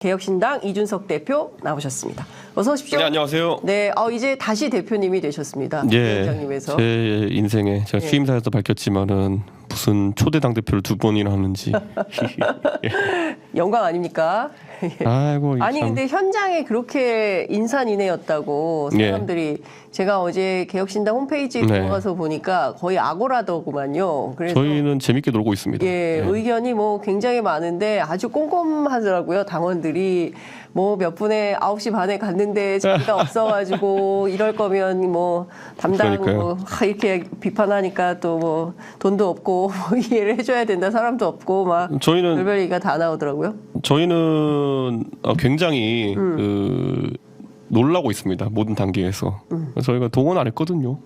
개혁신당 이준석 대표 나오셨습니다. 어서 오십시오. 네, 안녕하세요. 네, 이제 다시 대표님이 되셨습니다. 예, 위원장님에서. 제 인생에 제가 취임사에서 밝혔지만은 무슨 초대 당 대표를 2번이나 하는지. 영광 아닙니까? 아이고. 아니 참. 근데 현장에 그렇게 인산인해였다고 사람들이 제가 어제 개혁신당 홈페이지에 들어가서 보니까 거의 악오라더구만요. 그래서 저희는 재밌게 놀고 있습니다. 예, 의견이 뭐 굉장히 많은데 아주 꼼꼼하더라고요. 당원들이 뭐 몇 분에 9시 반에 갔는데 자리가 없어가지고 이럴 거면 뭐 담당 뭐 이렇게 비판하니까 또 뭐 돈도 없고 뭐 이해를 해줘야 된다 사람도 없고 막 저희는 별별 얘기가 다 나오더라고요. 저희는 굉장히 놀라고 있습니다. 모든 단계에서. 저희가 동원 안 했거든요.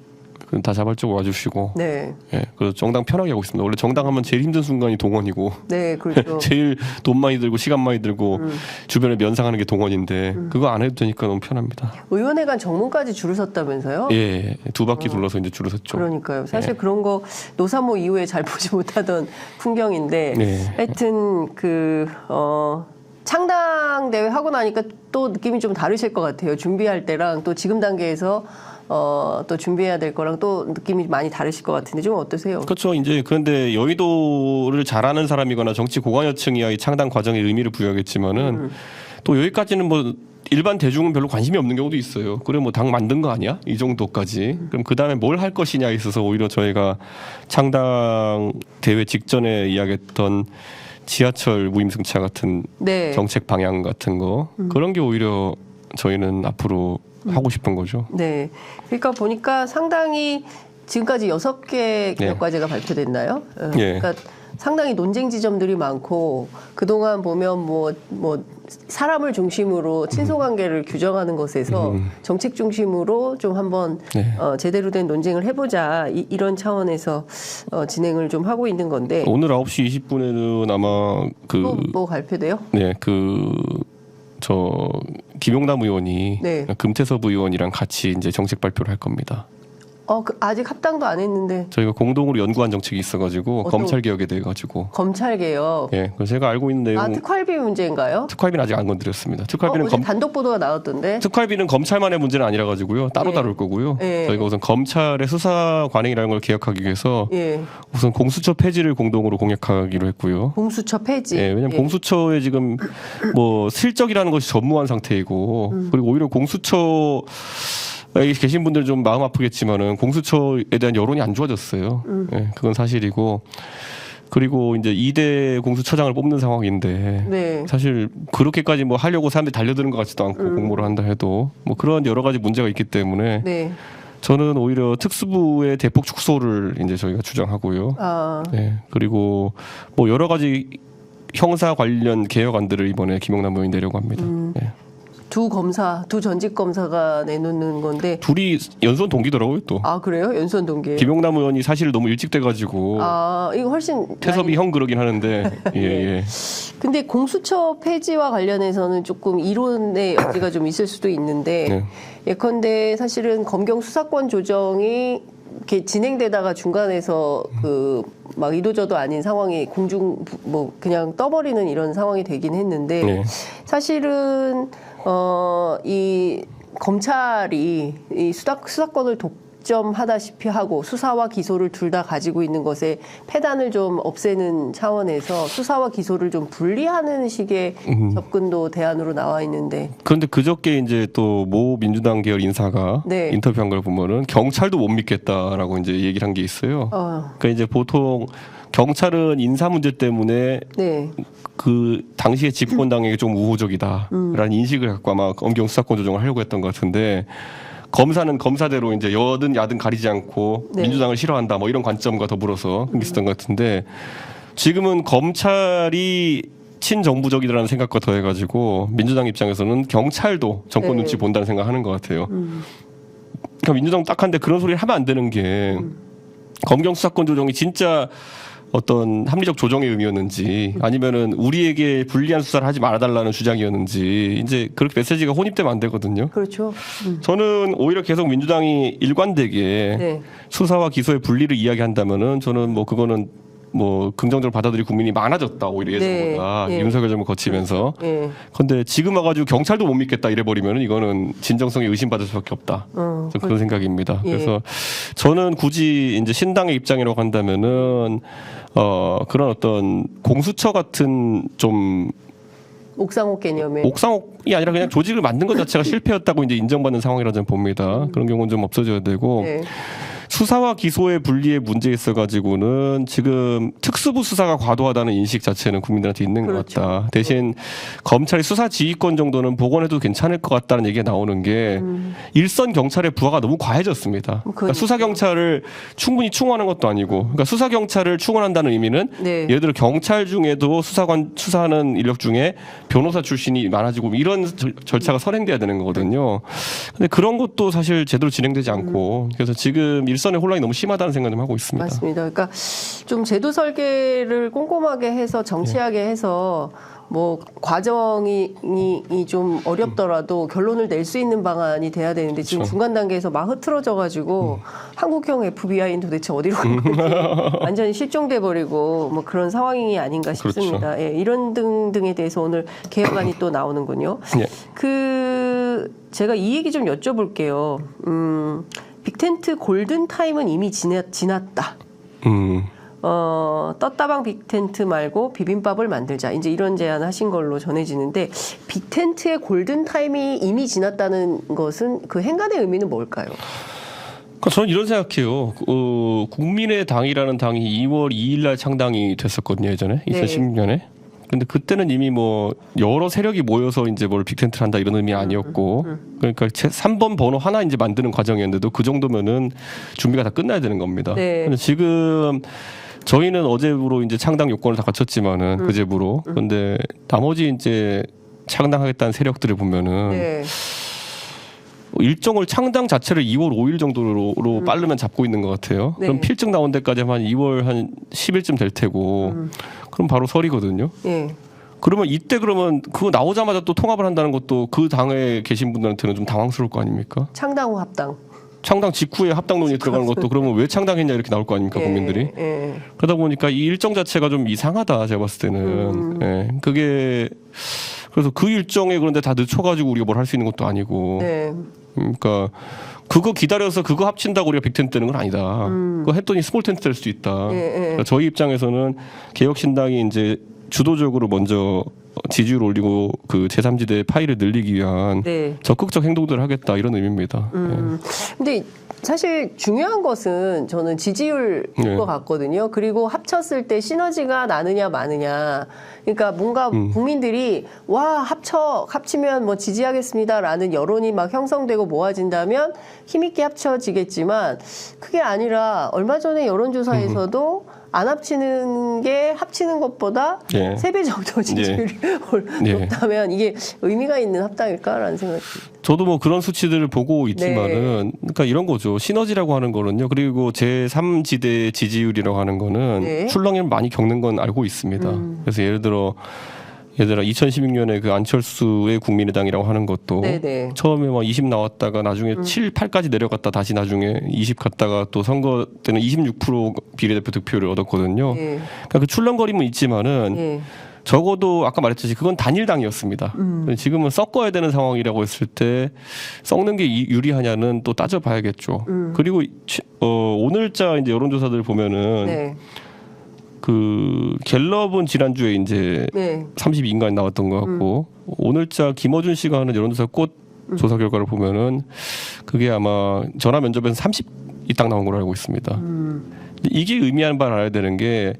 다 자발적으로 와주시고. 네. 예, 그래서 정당 편하게 하고 있습니다. 원래 정당 하면 제일 힘든 순간이 동원이고. 네, 그렇죠. 제일 돈 많이 들고 시간 많이 들고 주변에 면상하는 게 동원인데 그거 안 해도 되니까 너무 편합니다. 의원회관 정문까지 줄을 섰다면서요? 예, 2바퀴 둘러서 이제 줄을 섰죠. 그러니까요. 사실 그런 거 노사모 이후에 잘 보지 못하던 풍경인데 하여튼 창당 대회 하고 나니까 또 느낌이 좀 다르실 것 같아요. 준비할 때랑 또 지금 단계에서 또 준비해야 될 거랑 또 느낌이 많이 다르실 것 같은데 좀 어떠세요? 그렇죠. 이제 그런데 여의도를 잘하는 사람이거나 정치 고관여층이야 이 창당 과정에 의미를 부여하겠지만은 또 여기까지는 뭐 일반 대중은 별로 관심이 없는 경우도 있어요. 그래 뭐 당 만든 거 아니야? 이 정도까지. 그럼 그 다음에 뭘 할 것이냐에 있어서 오히려 저희가 창당 대회 직전에 이야기했던 지하철 무임승차 같은 정책 방향 같은 거 그런 게 오히려 저희는 앞으로 하고 싶은 거죠. 네. 그러니까 보니까 상당히 지금까지 6개 개혁과제가 발표됐나요? 그러니까 상당히 논쟁 지점들이 많고 그동안 보면 뭐 사람을 중심으로 친소관계를 규정하는 것에서 정책 중심으로 좀 한번 제대로 된 논쟁을 해보자 이런 차원에서 진행을 좀 하고 있는 건데 오늘 9시 20분에는 아마 뭐 발표돼요? 네, 김용남 의원이 금태섭 의원이랑 같이 이제 정책 발표를 할 겁니다. 아직 합당도 안 했는데 저희가 공동으로 연구한 정책이 있어가지고 검찰 개혁에 대해 가지고 검찰 개혁. 예, 그래서 제가 알고 있는 내용. 특활비 문제인가요? 특활비는 아직 안 건드렸습니다. 특활비는 어제 단독 보도가 나왔던데. 특활비는 검찰만의 문제는 아니라 가지고요. 따로 다룰 거고요. 저희가 우선 검찰의 수사 관행이라는 걸 개혁하기 위해서 우선 공수처 폐지를 공동으로 공약하기로 했고요. 공수처 폐지. 왜냐하면 공수처에 지금 뭐 실적이라는 것이 전무한 상태이고 그리고 오히려 공수처 여기 계신 분들 좀 마음 아프겠지만은 공수처에 대한 여론이 안 좋아졌어요. 그건 사실이고 그리고 이제 2대 공수처장을 뽑는 상황인데 사실 그렇게까지 뭐 하려고 사람들이 달려드는 것 같지도 않고 공모를 한다 해도 뭐 그런 여러 가지 문제가 있기 때문에 저는 오히려 특수부의 대폭 축소를 이제 저희가 주장하고요. 그리고 뭐 여러 가지 형사 관련 개혁안들을 이번에 김용남 의원이 내려고 합니다. 두 전직 검사가 내놓는 건데 둘이 연수원 동기더라고요 또. 그래요? 연수원 동기. 김용남 의원이 사실 너무 일찍 돼가지고. 이거 훨씬. 태섭이 형 그러긴 하는데. 예. 근데 공수처 폐지와 관련해서는 조금 이론의 여지가 좀 있을 수도 있는데 예컨대 사실은 검경 수사권 조정이 이렇게 진행되다가 중간에서 막 이도저도 아닌 상황이 그냥 떠버리는 이런 상황이 되긴 했는데 사실은 이 검찰이 이 수사권을 독점하다시피 하고 수사와 기소를 둘 다 가지고 있는 것에 폐단을 좀 없애는 차원에서 수사와 기소를 좀 분리하는 식의 접근도 대안으로 나와 있는데. 그런데 그저께 이제 또 모 민주당 계열 인사가 인터뷰한 걸 보면은 경찰도 못 믿겠다라고 이제 얘기를 한 게 있어요. 그러니까 이제 보통 경찰은 인사 문제 때문에 그 당시에 집권당에게 좀 우호적이다라는 인식을 갖고 아마 검경 수사권 조정을 하려고 했던 것 같은데 검사는 검사대로 이제 여든 야든 가리지 않고 민주당을 싫어한다 뭐 이런 관점과 더불어서 있었던 것 같은데 지금은 검찰이 친정부적이라는 생각과 더해가지고 민주당 입장에서는 경찰도 정권 눈치 본다는 생각하는 것 같아요. 그러니까 민주당 딱한데 그런 소리를 하면 안 되는 게 검경 수사권 조정이 진짜 어떤 합리적 조정의 의미였는지 아니면은 우리에게 불리한 수사를 하지 말아달라는 주장이었는지 이제 그렇게 메시지가 혼입되면 안 되거든요. 그렇죠. 저는 오히려 계속 민주당이 일관되게 수사와 기소의 분리를 이야기한다면은 저는 뭐 그거는 뭐 긍정적으로 받아들일 국민이 많아졌다 오히려 예전보다 네. 윤석열 정부 거치면서. 그런데 지금 와가지고 경찰도 못 믿겠다 이래버리면 이거는 진정성이 의심받을 수밖에 없다. 그런 생각입니다. 그래서 저는 굳이 이제 신당의 입장이라고 한다면은 그런 어떤 공수처 같은 좀 옥상옥 개념에 옥상옥이 아니라 그냥 조직을 만든 것 자체가 실패였다고 이제 인정받는 상황이라 저는 봅니다. 그런 경우는 좀 없어져야 되고 수사와 기소의 분리에 문제 있어가지고는 지금 특수부 수사가 과도하다는 인식 자체는 국민들한테 있는 것 같다. 대신 검찰이 수사 지휘권 정도는 복원해도 괜찮을 것 같다는 얘기가 나오는 게 일선 경찰의 부하가 너무 과해졌습니다. 그러니까 수사 경찰을 충분히 충원하는 것도 아니고, 그러니까 수사 경찰을 충원한다는 의미는 예를 들어 경찰 중에도 수사하는 인력 중에 변호사 출신이 많아지고 이런 절차가 선행돼야 되는 거거든요. 근데 그런 것도 사실 제대로 진행되지 않고, 그래서 지금 일선의 혼란이 너무 심하다는 생각을 좀 하고 있습니다. 맞습니다. 그러니까 좀 제도 설계를 꼼꼼하게 해서 정치하게 해서 뭐 과정이 좀 어렵더라도 결론을 낼 수 있는 방안이 돼야 되는데 지금 그렇죠. 중간 단계에서 막 흐트러져 가지고 한국형 FBI는 도대체 어디로 간 건지 완전히 실종돼 버리고 뭐 그런 상황이 아닌가 싶습니다. 그렇죠. 이런 등등에 대해서 오늘 개혁안이 또 나오는군요. 제가 이 얘기 좀 여쭤볼게요. 빅텐트 골든 타임은 이미 지났다. 떴다방 빅텐트 말고 비빔밥을 만들자. 이제 이런 제안을 하신 걸로 전해지는데 빅텐트의 골든 타임이 이미 지났다는 것은 그 행간의 의미는 뭘까요? 저는 이런 생각해요. 국민의당이라는 당이 2월 2일 날 창당이 됐었거든요, 예전에 2016년에. 근데 그때는 이미 뭐 여러 세력이 모여서 이제 뭘 빅텐트를 한다 이런 의미 아니었고, 그러니까 3번 번호 하나 이제 만드는 과정이었는데도 그 정도면은 준비가 다 끝나야 되는 겁니다. 근데 지금 저희는 어제부로 이제 창당 요건을 다 갖췄지만은 그제부로. 그런데 나머지 이제 창당하겠다는 세력들을 보면은 일정을 창당 자체를 2월 5일 정도로 빠르면 잡고 있는 것 같아요. 그럼 필증 나온 데까지 한 2월 한 10일쯤 될 테고, 그럼 바로 설이거든요. 그러면 이때 그러면 그거 나오자마자 또 통합을 한다는 것도 그 당에 계신 분들한테는 좀 당황스러울 거 아닙니까? 창당 후 합당. 창당 직후에 합당론이 들어가는 것도 그러면 왜 창당했냐 이렇게 나올 거 아닙니까, 국민들이. 그러다 보니까 이 일정 자체가 좀 이상하다, 제가 봤을 때는. 그게 그래서 그 일정에 그런데 다 늦춰가지고 우리가 뭘 할 수 있는 것도 아니고. 그러니까 그거 기다려서 그거 합친다고 우리가 빅텐트 되는 건 아니다. 그거 했더니 스몰 텐트 될 수도 있다. 그러니까 저희 입장에서는 개혁신당이 이제 주도적으로 먼저 지지율을 올리고 그 제3지대 파일을 늘리기 위한 적극적 행동들을 하겠다 이런 의미입니다. 근데 사실 중요한 것은 저는 지지율인 것 같거든요. 그리고 합쳤을 때 시너지가 나느냐 마느냐. 그러니까 뭔가 국민들이 와 합치면 뭐 지지하겠습니다라는 여론이 막 형성되고 모아진다면 힘있게 합쳐지겠지만 그게 아니라 얼마 전에 여론조사에서도 안 합치는 게 합치는 것보다 3배 정도 지지율이 높다면 이게 의미가 있는 합당일까라는 생각이 듭니다. 저도 뭐 그런 수치들을 보고 있지만은 그러니까 이런 거죠. 시너지라고 하는 거는요. 그리고 제3지대 지지율이라고 하는 거는 출렁임을 많이 겪는 건 알고 있습니다. 그래서 예를 들어 2016년에 그 안철수의 국민의당이라고 하는 것도 처음에 막 20 나왔다가 나중에 7, 8까지 내려갔다 다시 나중에 20 갔다가 또 선거 때는 26% 비례대표 득표를 얻었거든요. 그러니까 그 출렁거림은 있지만은 적어도 아까 말했듯이 그건 단일당이었습니다. 지금은 섞어야 되는 상황이라고 했을 때 섞는 게 유리하냐는 또 따져봐야겠죠. 그리고 오늘자 이제 여론조사들 보면은 그 갤럽은 지난주에 이제 32인가에 나왔던 것 같고 오늘자 김어준 씨가 하는 여론조사 꽃 조사 결과를 보면은 그게 아마 전화 면접에서 30이 딱 나온 걸로 알고 있습니다. 이게 의미하는 바를 알아야 되는 게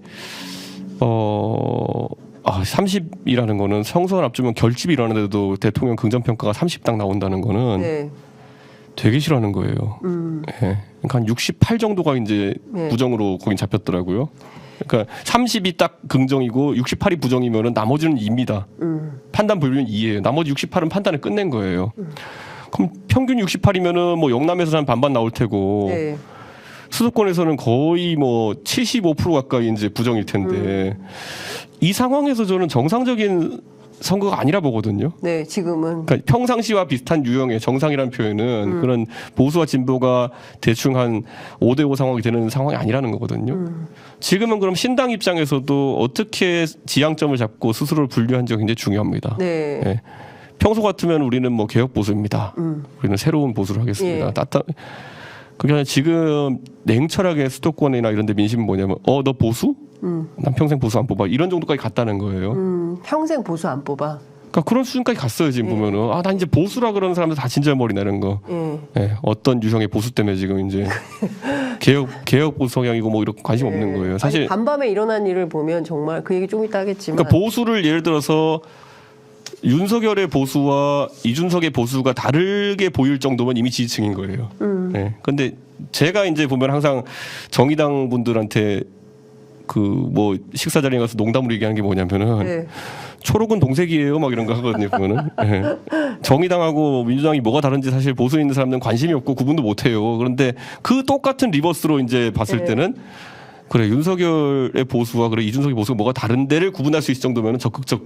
30이라는 거는 성선 앞두면 결집이 일어나는데도 대통령 긍정평가가 30 딱 나온다는 거는 되게 싫어하는 거예요. 그러니까 한 68 정도가 이제 부정으로 거긴 잡혔더라고요. 그러니까 30이 딱 긍정이고 68이 부정이면은 나머지는 2입니다. 판단 불변 2예요. 나머지 68은 판단을 끝낸 거예요. 그럼 평균 68이면은 뭐 영남에서 한 반반 나올 테고 수도권에서는 거의 뭐 75% 가까이 이제 부정일 텐데 이 상황에서 저는 정상적인 선거가 아니라 보거든요. 네, 지금은. 그러니까 평상시와 비슷한 유형의 정상이라는 표현은 그런 보수와 진보가 대충 한 5대5 상황이 되는 상황이 아니라는 거거든요. 지금은 그럼 신당 입장에서도 어떻게 지향점을 잡고 스스로를 분류한지가 굉장히 중요합니다. 네. 네. 평소 같으면 우리는 뭐 개혁 보수입니다. 우리는 새로운 보수를 하겠습니다. 예. 그게 아니라 지금 냉철하게 수도권이나 이런 데 민심은 뭐냐면 너 보수? 난 평생 보수 안 뽑아. 이런 정도까지 갔다는 거예요. 평생 보수 안 뽑아. 그러니까 그런 수준까지 갔어요. 지금 보면은 난 이제 보수라 그러는 사람들 다 진절머리 나는 거. 예, 어떤 유형의 보수 때문에 지금 이제 개혁 보수 성향이고 뭐 이런 관심 없는 거예요. 사실 아니, 간밤에 일어난 일을 보면 정말 그 얘기 좀 이따 하겠지만. 그러니까 보수를 예를 들어서 윤석열의 보수와 이준석의 보수가 다르게 보일 정도면 이미 지지층인 거예요. 네. 근데 제가 이제 보면 항상 정의당 분들한테 그 뭐 식사 자리에 가서 농담으로 얘기하는 게 뭐냐면은 네. 초록은 동색이에요, 막 이런 거 하거든요. 보면은 네. 정의당하고 민주당이 뭐가 다른지 사실 보수에 있는 사람들은 관심이 없고 구분도 못 해요. 그런데 그 똑같은 리버스로 이제 봤을 네. 때는 그래 윤석열의 보수와 그래 이준석의 보수가 뭐가 다른 데를 구분할 수 있을 정도면 적극적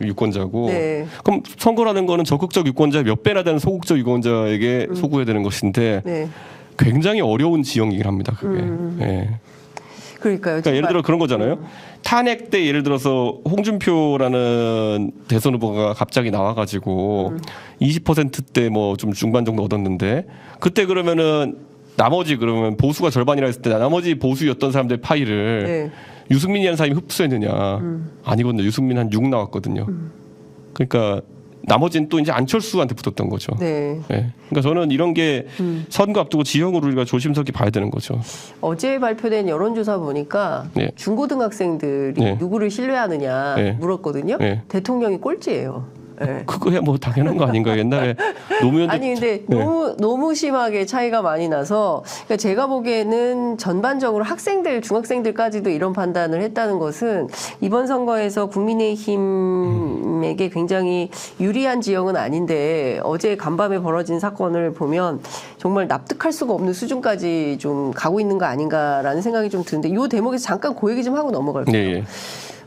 유권자고 네. 그럼 선거라는 거는 적극적 유권자의 몇 배나 되는 소극적 유권자에게 소구해야 되는 것인데 네. 굉장히 어려운 지형이긴 합니다. 그게. 네. 그러니까요. 그러니까 예를 들어 그런 거잖아요. 탄핵 때 예를 들어서 홍준표라는 대선 후보가 갑자기 나와가지고 20%대 뭐 좀 중반 정도 얻었는데 그때 그러면은 나머지 그러면 보수가 절반이라 했을 때 나머지 보수였던 사람들의 파일을 네. 유승민이라는 사람이 흡수했느냐. 아니거든요. 유승민 한 6 나왔거든요. 그러니까 나머지는 또 이제 안철수한테 붙었던 거죠. 네. 네. 그러니까 저는 이런 게 선거 앞두고 지형으로 우리가 조심스럽게 봐야 되는 거죠. 어제 발표된 여론조사 보니까 네. 중고등학생들이 네. 누구를 신뢰하느냐 네. 물었거든요. 네. 대통령이 꼴찌예요. 네. 그거야 뭐 당연한 거 아닌가요? 옛날에 노무현도 아니 근데 너무 심하게 차이가 많이 나서 그러니까 제가 보기에는 전반적으로 학생들 중학생들까지도 이런 판단을 했다는 것은 이번 선거에서 국민의힘에게 굉장히 유리한 지형은 아닌데 어제 간밤에 벌어진 사건을 보면 정말 납득할 수가 없는 수준까지 좀 가고 있는 거 아닌가라는 생각이 좀 드는데 이 대목에서 잠깐 그 얘기 좀 하고 넘어갈게요. 네.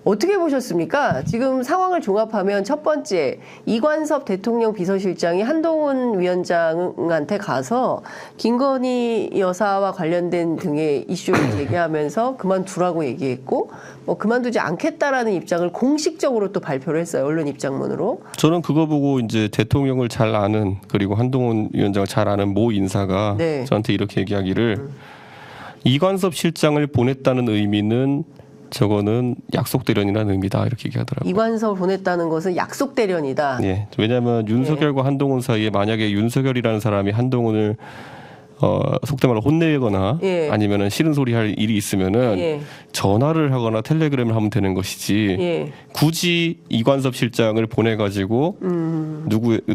어떻게 보셨습니까? 지금 상황을 종합하면 첫 번째 이관섭 대통령 비서실장이 한동훈 위원장한테 가서 김건희 여사와 관련된 등의 이슈를 제기하면서 그만두라고 얘기했고 뭐 그만두지 않겠다라는 입장을 공식적으로 또 발표를 했어요. 언론 입장문으로. 저는 그거 보고 이제 대통령을 잘 아는 그리고 한동훈 위원장을 잘 아는 모 인사가 네. 저한테 이렇게 얘기하기를 이관섭 실장을 보냈다는 의미는 저거는 약속 대련이라는 의미다 이렇게 얘기하더라고요. 이관섭을 보냈다는 것은 약속 대련이다. 네, 왜냐하면 윤석열과 한동훈 사이에 만약에 윤석열이라는 사람이 한동훈을 속된 말로 혼내거나 예. 아니면은 싫은 소리 할 일이 있으면은 예. 전화를 하거나 텔레그램을 하면 되는 것이지 예. 굳이 이관섭 실장을 보내가지고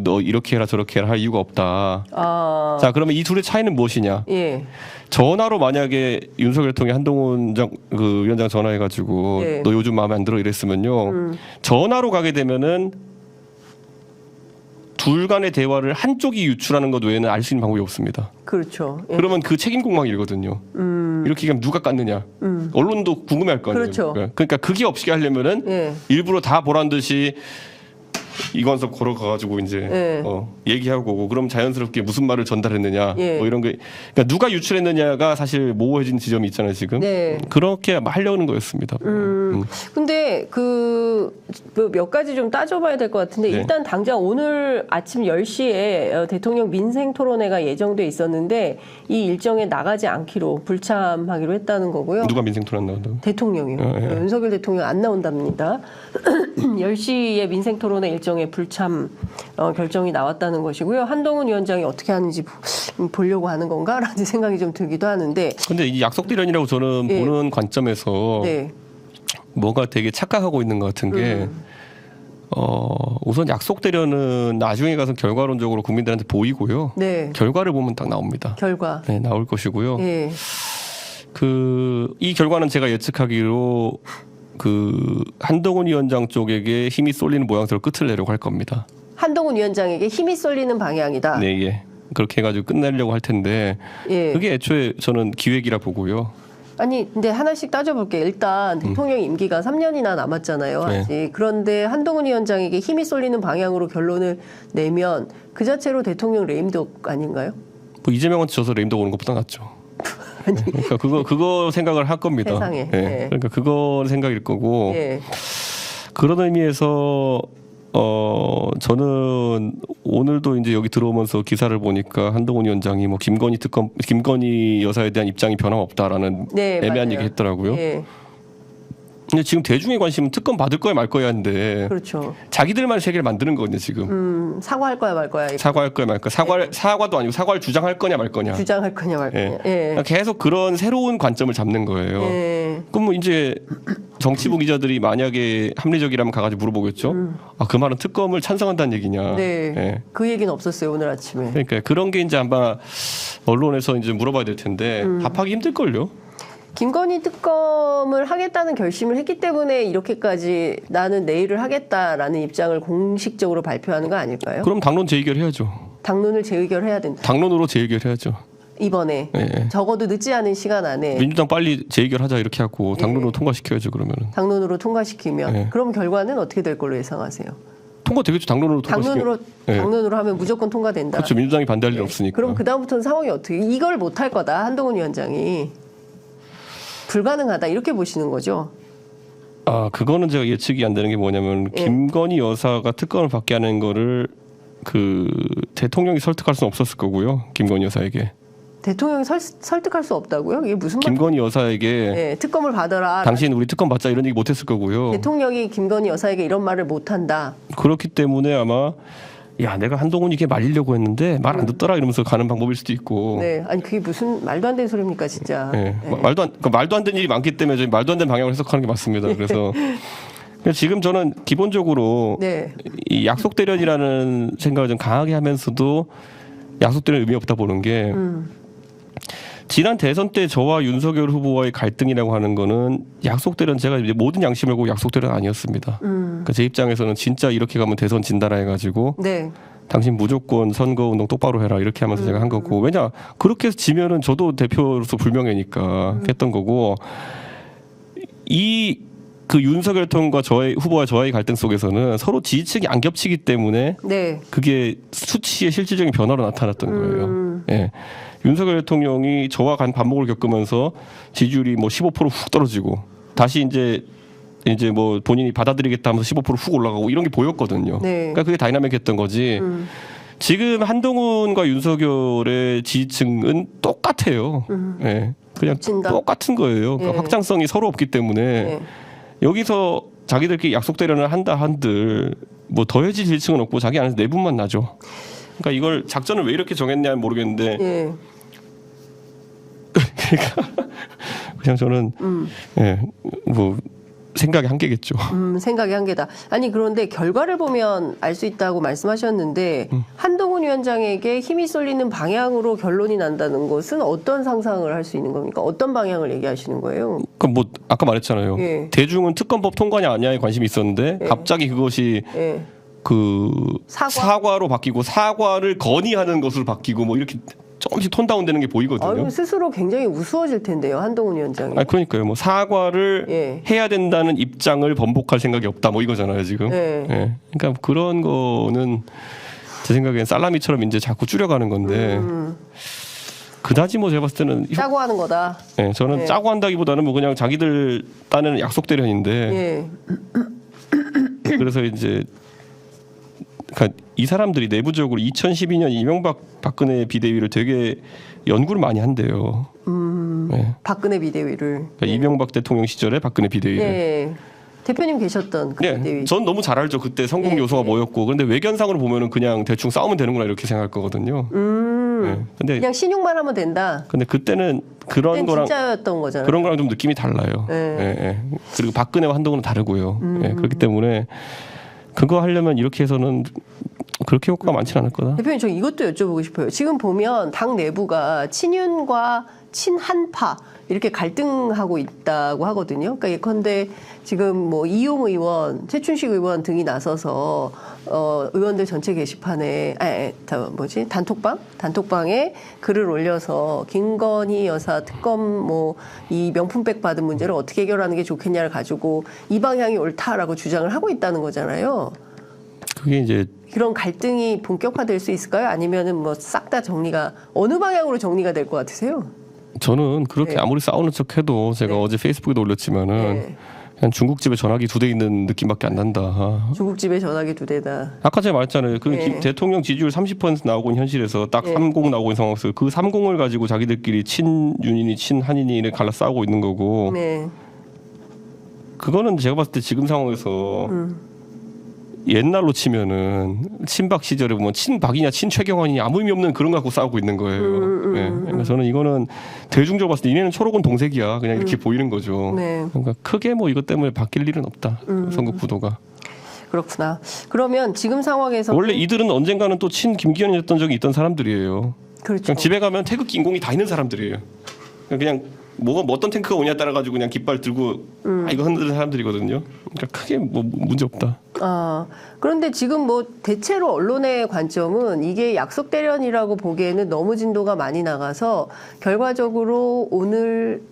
너 이렇게 해라 저렇게 해라 할 이유가 없다. 아. 자 그러면 이 둘의 차이는 무엇이냐? 예. 전화로 만약에 윤석열 통해 한동훈 위원장 전화해가지고 예. 너 요즘 마음에 안 들어 이랬으면요. 전화로 가게 되면은 둘 간의 대화를 한쪽이 유출하는 것 외에는 알 수 있는 방법이 없습니다. 그렇죠. 예. 그러면 그 책임 공방이 일거든요. 이렇게 얘기하면 누가 깠느냐. 언론도 궁금해할 거 아니에요. 그렇죠. 그러니까 그게 없게 하려면은 예. 일부러 다 보란 듯이 이관섭 걸어가가지고 이제 예. 얘기하고 오고 그럼 자연스럽게 무슨 말을 전달했느냐 예. 뭐 이런 게 그러니까 누가 유출했느냐가 사실 모호해진 지점이 있잖아요 지금. 네. 그렇게 하려는 거였습니다. 근데 그 몇 가지 좀 따져봐야 될 것 같은데 네. 일단 당장 오늘 아침 10시에 대통령 민생 토론회가 예정돼 있었는데 이 일정에 나가지 않기로 불참하기로 했다는 거고요. 누가 민생토론 나온다고? 대통령이요. 예. 윤석열 대통령 안 나온답니다. 10시에 민생 토론회 일정에 불참 결정이 나왔다는 것이고요. 한동훈 위원장이 어떻게 하는지 보려고 하는 건가라는 생각이 좀 들기도 하는데. 근데 이 약속 대련이라고 저는 예. 보는 관점에서 네. 뭔가 되게 착각하고 있는 것 같은 게 우선 약속 대련은 나중에 가서 결과론적으로 국민들한테 보이고요. 네. 결과를 보면 딱 나옵니다. 결과. 네, 나올 것이고요. 예. 이 결과는 제가 예측하기로 한동훈 위원장 쪽에게 힘이 쏠리는 모양새로 끝을 내려고 할 겁니다. 한동훈 위원장에게 힘이 쏠리는 방향이다. 네, 예. 그렇게 해가지고 끝내려고 할 텐데 예. 그게 애초에 저는 기획이라 보고요. 아니 근데 하나씩 따져볼게. 일단 대통령 임기가 3년이나 남았잖아요. 아직. 네. 그런데 한동훈 위원장에게 힘이 쏠리는 방향으로 결론을 내면 그 자체로 대통령 레임덕 아닌가요? 뭐 이재명한테 져서 레임덕 오는 것보다 낫죠. 네. 그러니까 그거 생각을 할 겁니다. 세상에. 네. 네. 그러니까 그거 생각일 거고 네. 그런 의미에서 저는 오늘도 이제 여기 들어오면서 기사를 보니까 한동훈 위원장이 뭐 김건희 여사에 대한 입장이 변함없다라는 네, 애매한 맞아요. 얘기 했더라고요. 네. 근데 지금 대중의 관심은 특검 받을 거야 말 거야 하는데 그렇죠. 자기들만 세계를 만드는 거거든요 지금. 사과할 거야 말 거야. 사과할 거야 말 거야. 사과도 아니고 사과를 주장할 거냐 말 거냐. 주장할 거냐 말 거냐. 예. 계속 그런 새로운 관점을 잡는 거예요. 그럼 뭐 이제 정치부 기자들이 만약에 합리적이라면 가가지고 물어보겠죠. 아, 그 말은 특검을 찬성한다는 얘기냐. 네. 예. 그 얘기는 없었어요 오늘 아침에. 그러니까 그런 게 이제 아마 언론에서 이제 물어봐야 될 텐데 답하기 힘들걸요. 김건희 특검을 하겠다는 결심을 했기 때문에 이렇게까지 나는 내일을 하겠다라는 입장을 공식적으로 발표하는 거 아닐까요? 그럼 당론 재의결해야죠. 당론을 재의결해야 된다. 당론으로 재의결해야죠. 이번에 예. 적어도 늦지 않은 시간 안에 민주당 빨리 재의결하자 이렇게 하고 당론으로 통과시켜야죠 그러면은. 당론으로 통과시키면 예. 그럼 결과는 어떻게 될 걸로 예상하세요? 통과되겠죠. 당론으로 통과시키면. 당론으로 하면 무조건 통과된다. 그렇죠. 민주당이 반대할 일 없으니까. 그럼 그 다음부터는 상황이 어떻게? 이걸 못할 거다 한동훈 위원장이 불가능하다 이렇게 보시는 거죠? 아, 그거는 제가 예측이 안 되는 게 뭐냐면 예. 김건희 여사가 특검을 받게 하는 거를 그 대통령이 설득할 수는 없었을 거고요. 김건희 여사에게. 대통령이 설득할 수 없다고요? 이게 무슨 말? 김건희 여사에게 네, 특검을 받아라. 당신 우리 특검 받자 이런 얘기 못했을 거고요. 대통령이 김건희 여사에게 이런 말을 못한다. 그렇기 때문에 아마 야 내가 한동훈이 이게 말리려고 했는데 말 안 듣더라 이러면서 가는 방법일 수도 있고. 네, 아니 그게 무슨 말도 안 되는 소리입니까 진짜. 네. 네. 말도 안 되는 일이 많기 때문에 저희 말도 안 되는 방향으로 해석하는 게 맞습니다. 그래서 지금 저는 기본적으로 네. 이 약속 대련이라는 생각을 좀 강하게 하면서도 약속 대련 의미 없다 보는 게 지난 대선 때 저와 윤석열 후보와의 갈등이라고 하는 거는 약속 대련 제가 이제 모든 양심을 보고 약속 대련 아니었습니다. 그러니까 제 입장에서는 진짜 이렇게 가면 대선 진다라 해가지고 네. 당신 무조건 선거운동 똑바로 해라 이렇게 하면서 제가 한 거고 왜냐 그렇게 해서 지면은 저도 대표로서 불명예니까 했던 거고 이 그 윤석열 통과 저의 후보와 저의 갈등 속에서는 서로 지지층이 안 겹치기 때문에 네. 그게 수치의 실질적인 변화로 나타났던 거예요. 예. 윤석열 대통령이 저와 간 반목을 겪으면서 지지율이 뭐 15%훅 떨어지고 다시 이제 뭐 본인이 받아들이겠다 하면서 15%훅 올라가고 이런 게 보였거든요. 네. 그러니까 그게 다이나믹했던 거지. 지금 한동훈과 윤석열의 지지층은 똑같아요. 예. 그냥 겹친다. 똑같은 거예요. 그러니까 예. 확장성이 서로 없기 때문에 네. 여기서 자기들끼리 약속 대련을 한다 한들 뭐 더해질 지지층은 없고 자기 안에서 내분만 나죠. 그러니까 이걸 작전을 왜 이렇게 정했냐 모르겠는데 예. 그러니까 그냥 저는 예, 뭐 생각의 한계겠죠. 생각의 한계다. 아니 그런데 결과를 보면 알 수 있다고 말씀하셨는데 한동훈 위원장에게 힘이 쏠리는 방향으로 결론이 난다는 것은 어떤 상상을 할 수 있는 겁니까? 어떤 방향을 얘기하시는 거예요? 그럼 뭐 아까 말했잖아요. 예. 대중은 특검법 통과냐 아니냐에 관심이 있었는데 예. 갑자기 그것이 예. 그 사과? 사과로 바뀌고 사과를 건의하는 것으로 바뀌고 뭐 이렇게 조금씩 톤 다운되는 게 보이거든요. 아유, 스스로 굉장히 우스워질 텐데요, 한동훈 위원장이. 아니 그러니까요. 뭐 사과를 예. 해야 된다는 입장을 번복할 생각이 없다. 뭐 이거잖아요, 지금. 예. 예. 그러니까 그런 거는 제 생각엔 살라미처럼 이제 자꾸 줄여가는 건데 그다지 뭐 제가 봤을 때는 짜고 하는 거다. 예, 저는 예. 짜고 한다기보다는 뭐 그냥 자기들 딴에는 약속 대련인데 예. 그래서 이제 그러니까 이 사람들이 내부적으로 2012년 이명박 박근혜 비대위를 되게 연구를 많이 한대요. 네. 박근혜 비대위를. 그러니까 이명박 대통령 시절에 박근혜 비대위를. 네. 대표님 계셨던 그 비대위. 네, 전 너무 잘 알죠. 그때 성공 네, 요소가 네. 뭐였고. 그런데 외견상으로 보면은 그냥 대충 싸우면 되는구나 이렇게 생각할 거거든요. 네. 근데 그냥 신용만 하면 된다. 근데 그때는 그런 그땐 거랑 진짜였던 거잖아요. 그런 거랑 좀 느낌이 달라요. 네. 예, 예. 그리고 박근혜와 한동훈은 다르고요. 예, 그렇기 때문에 그거 하려면 이렇게 해서는 그렇게 효과가 많지는 않을 거다. 대표님 저 이것도 여쭤보고 싶어요. 지금 보면 당 내부가 친윤과 친한파 이렇게 갈등하고 있다고 하거든요. 그러니까 예컨대 지금 뭐 이용 의원, 최춘식 의원 등이 나서서 의원들 전체 게시판에 단톡방에 글을 올려서 김건희 여사 특검 뭐 이 명품백 받은 문제를 어떻게 해결하는 게 좋겠냐를 가지고 이 방향이 옳다라고 주장을 하고 있다는 거잖아요. 그게 이제 그런 갈등이 본격화될 수 있을까요? 아니면은 뭐 싹 다 정리가 어느 방향으로 정리가 될 것 같으세요? 저는 그렇게 네. 아무리 싸우는 척해도 제가 네. 어제 페이스북에도 올렸지만은 그냥 중국집에 전화기 2대 있는 느낌밖에 안 난다. 중국집에 전화기 2대다. 아까 제가 말했잖아요. 그 대통령 지지율 30% 나오고 있는 현실에서 딱 30 나오고 있는 상황에서 그 30을 가지고 자기들끼리 친윤이니 친한인이 갈라 싸우고 있는 거고. 네. 그거는 제가 봤을 때 지금 상황에서 옛날로 치면은 친박 시절에 보면 친박이냐 친최경환이냐 아무 의미 없는 그런 거 갖고 싸우고 있는 거예요. 그러니까 저는 이거는 대중적으로 봤을 때 얘네는 초록은 동색이야 그냥 이렇게 보이는 거죠. 네. 그러니까 크게 뭐 이것 때문에 바뀔 일은 없다. 선거 구도가. 그렇구나. 그러면 지금 상황에서 원래 이들은 언젠가는 또 친 김기현이었던 적이 있던 사람들이에요. 그렇죠. 그냥 집에 가면 태극기 인공이 다 있는 사람들이에요. 그냥 뭐가 어떤 탱크가 오냐에 따라 가지고 그냥 깃발 들고 이거 흔드는 사람들이거든요. 그러니까 크게 뭐 문제 없다. 그런데 지금 뭐 대체로 언론의 관점은 이게 약속 대련이라고 보기에는 너무 진도가 많이 나가서 결과적으로 오늘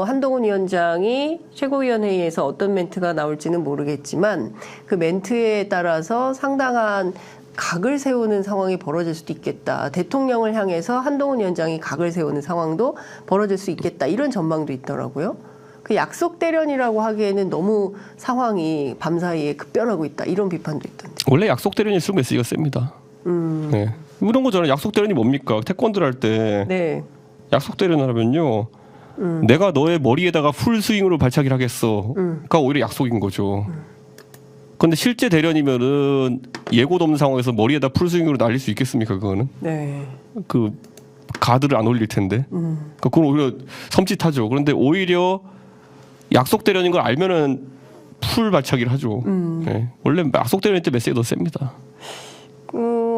한동훈 위원장이 최고위원회의에서 어떤 멘트가 나올지는 모르겠지만 그 멘트에 따라서 상당한 각을 세우는 상황이 벌어질 수도 있겠다. 대통령을 향해서 한동훈 위원장이 각을 세우는 상황도 벌어질 수 있겠다. 이런 전망도 있더라고요. 그 약속 대련이라고 하기에는 너무 상황이 밤사이에 급변하고 있다. 이런 비판도 있던데. 원래 약속 대련일수록 메시지가 셉니다. 네. 이런 거잖아요. 약속 대련이 뭡니까? 태권도를 할 때 네. 약속 대련을 하면요. 내가 너의 머리에다가 풀스윙으로 발차기를 하겠어. 그러니까 오히려 약속인 거죠. 근데 실제 대련이면은 예고도 없는 상황에서 머리에다 풀스윙으로 날릴 수 있겠습니까? 그거는 네. 그 가드를 안 올릴 텐데. 그러니까 그건 오히려 섬찟하죠. 그런데 오히려 약속 대련인 걸 알면은 풀 발차기를 하죠. 네. 원래 약속 대련 때 메시지가 더 셉니다.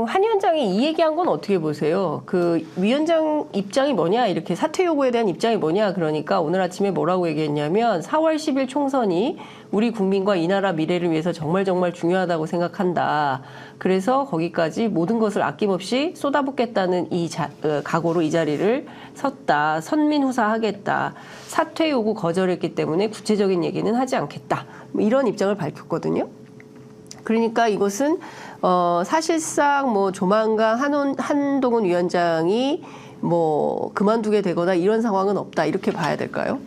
한 위원장이 이 얘기한 건 어떻게 보세요? 그 위원장 입장이 뭐냐 이렇게 사퇴 요구에 대한 입장이 뭐냐 그러니까 오늘 아침에 뭐라고 얘기했냐면 4월 10일 총선이 우리 국민과 이 나라 미래를 위해서 정말 중요하다고 생각한다. 그래서 거기까지 모든 것을 아낌없이 쏟아붓겠다는 각오로 이 자리를 섰다. 선민후사하겠다. 사퇴 요구 거절했기 때문에 구체적인 얘기는 하지 않겠다. 뭐 이런 입장을 밝혔거든요. 그러니까 이것은 사실상 뭐 조만간 한동훈 위원장이 뭐 그만두게 되거나 이런 상황은 없다 이렇게 봐야 될까요?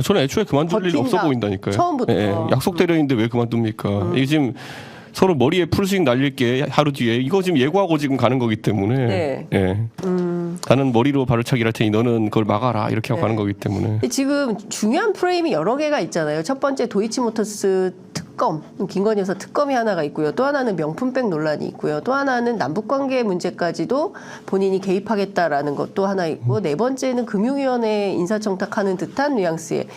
저는 애초에 그만둘 일이 없어 보인다니까요. 처음부터. 네, 약속 대련인데 왜 그만둡니까? 이게 지금 서로 머리에 풀스윙 날릴게 하루 뒤에 이거 지금 예고하고 지금 가는 거기 때문에 네. 네. 나는 머리로 발차기를 할 테니 너는 그걸 막아라 이렇게 하고 가는 거기 때문에 지금 중요한 프레임이 여러 개가 있잖아요. 첫 번째 도이치모터스 특검, 김건희 여사 특검이 하나가 있고요. 또 하나는 명품백 논란이 있고요. 또 하나는 남북관계 문제까지도 본인이 개입하겠다라는 것도 하나 있고 네 번째는 금융위원회 인사청탁하는 듯한 뉘앙스의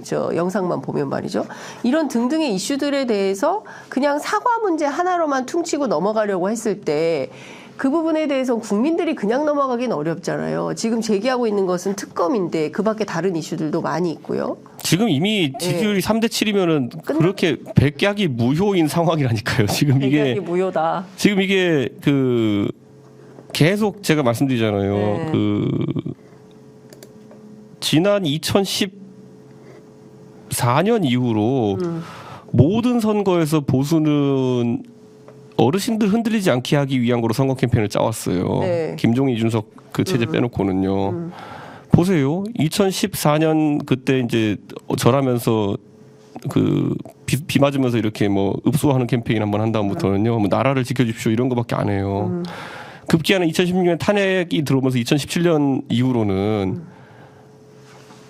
저 영상만 보면 말이죠. 이런 등등의 이슈들에 대해서 그냥 사과 문제 하나로만 퉁치고 넘어가려고 했을 때 그 부분에 대해서 국민들이 그냥 넘어가긴 어렵잖아요. 지금 제기하고 있는 것은 특검인데 그 밖에 다른 이슈들도 많이 있고요. 지금 이미 지지율이 3대 7이면은 그렇게 백약이 무효인 상황이라니까요. 지금 이게 백약이 무효다. 지금 이게 그 계속 제가 말씀드리잖아요. 그 지난 2014년 이후로 모든 선거에서 보수는 어르신들 흔들리지 않게 하기 위한 거로 선거 캠페인을 짜왔어요. 네. 김종인, 이준석 그 체제 빼놓고는요. 보세요. 2014년 그때 이제 절하면서 그 비 맞으면서 이렇게 뭐 읍소하는 캠페인 한번 한 다음부터는요. 뭐 나라를 지켜주십시오 이런 거밖에 안 해요. 급기야는 2016년 탄핵이 들어오면서 2017년 이후로는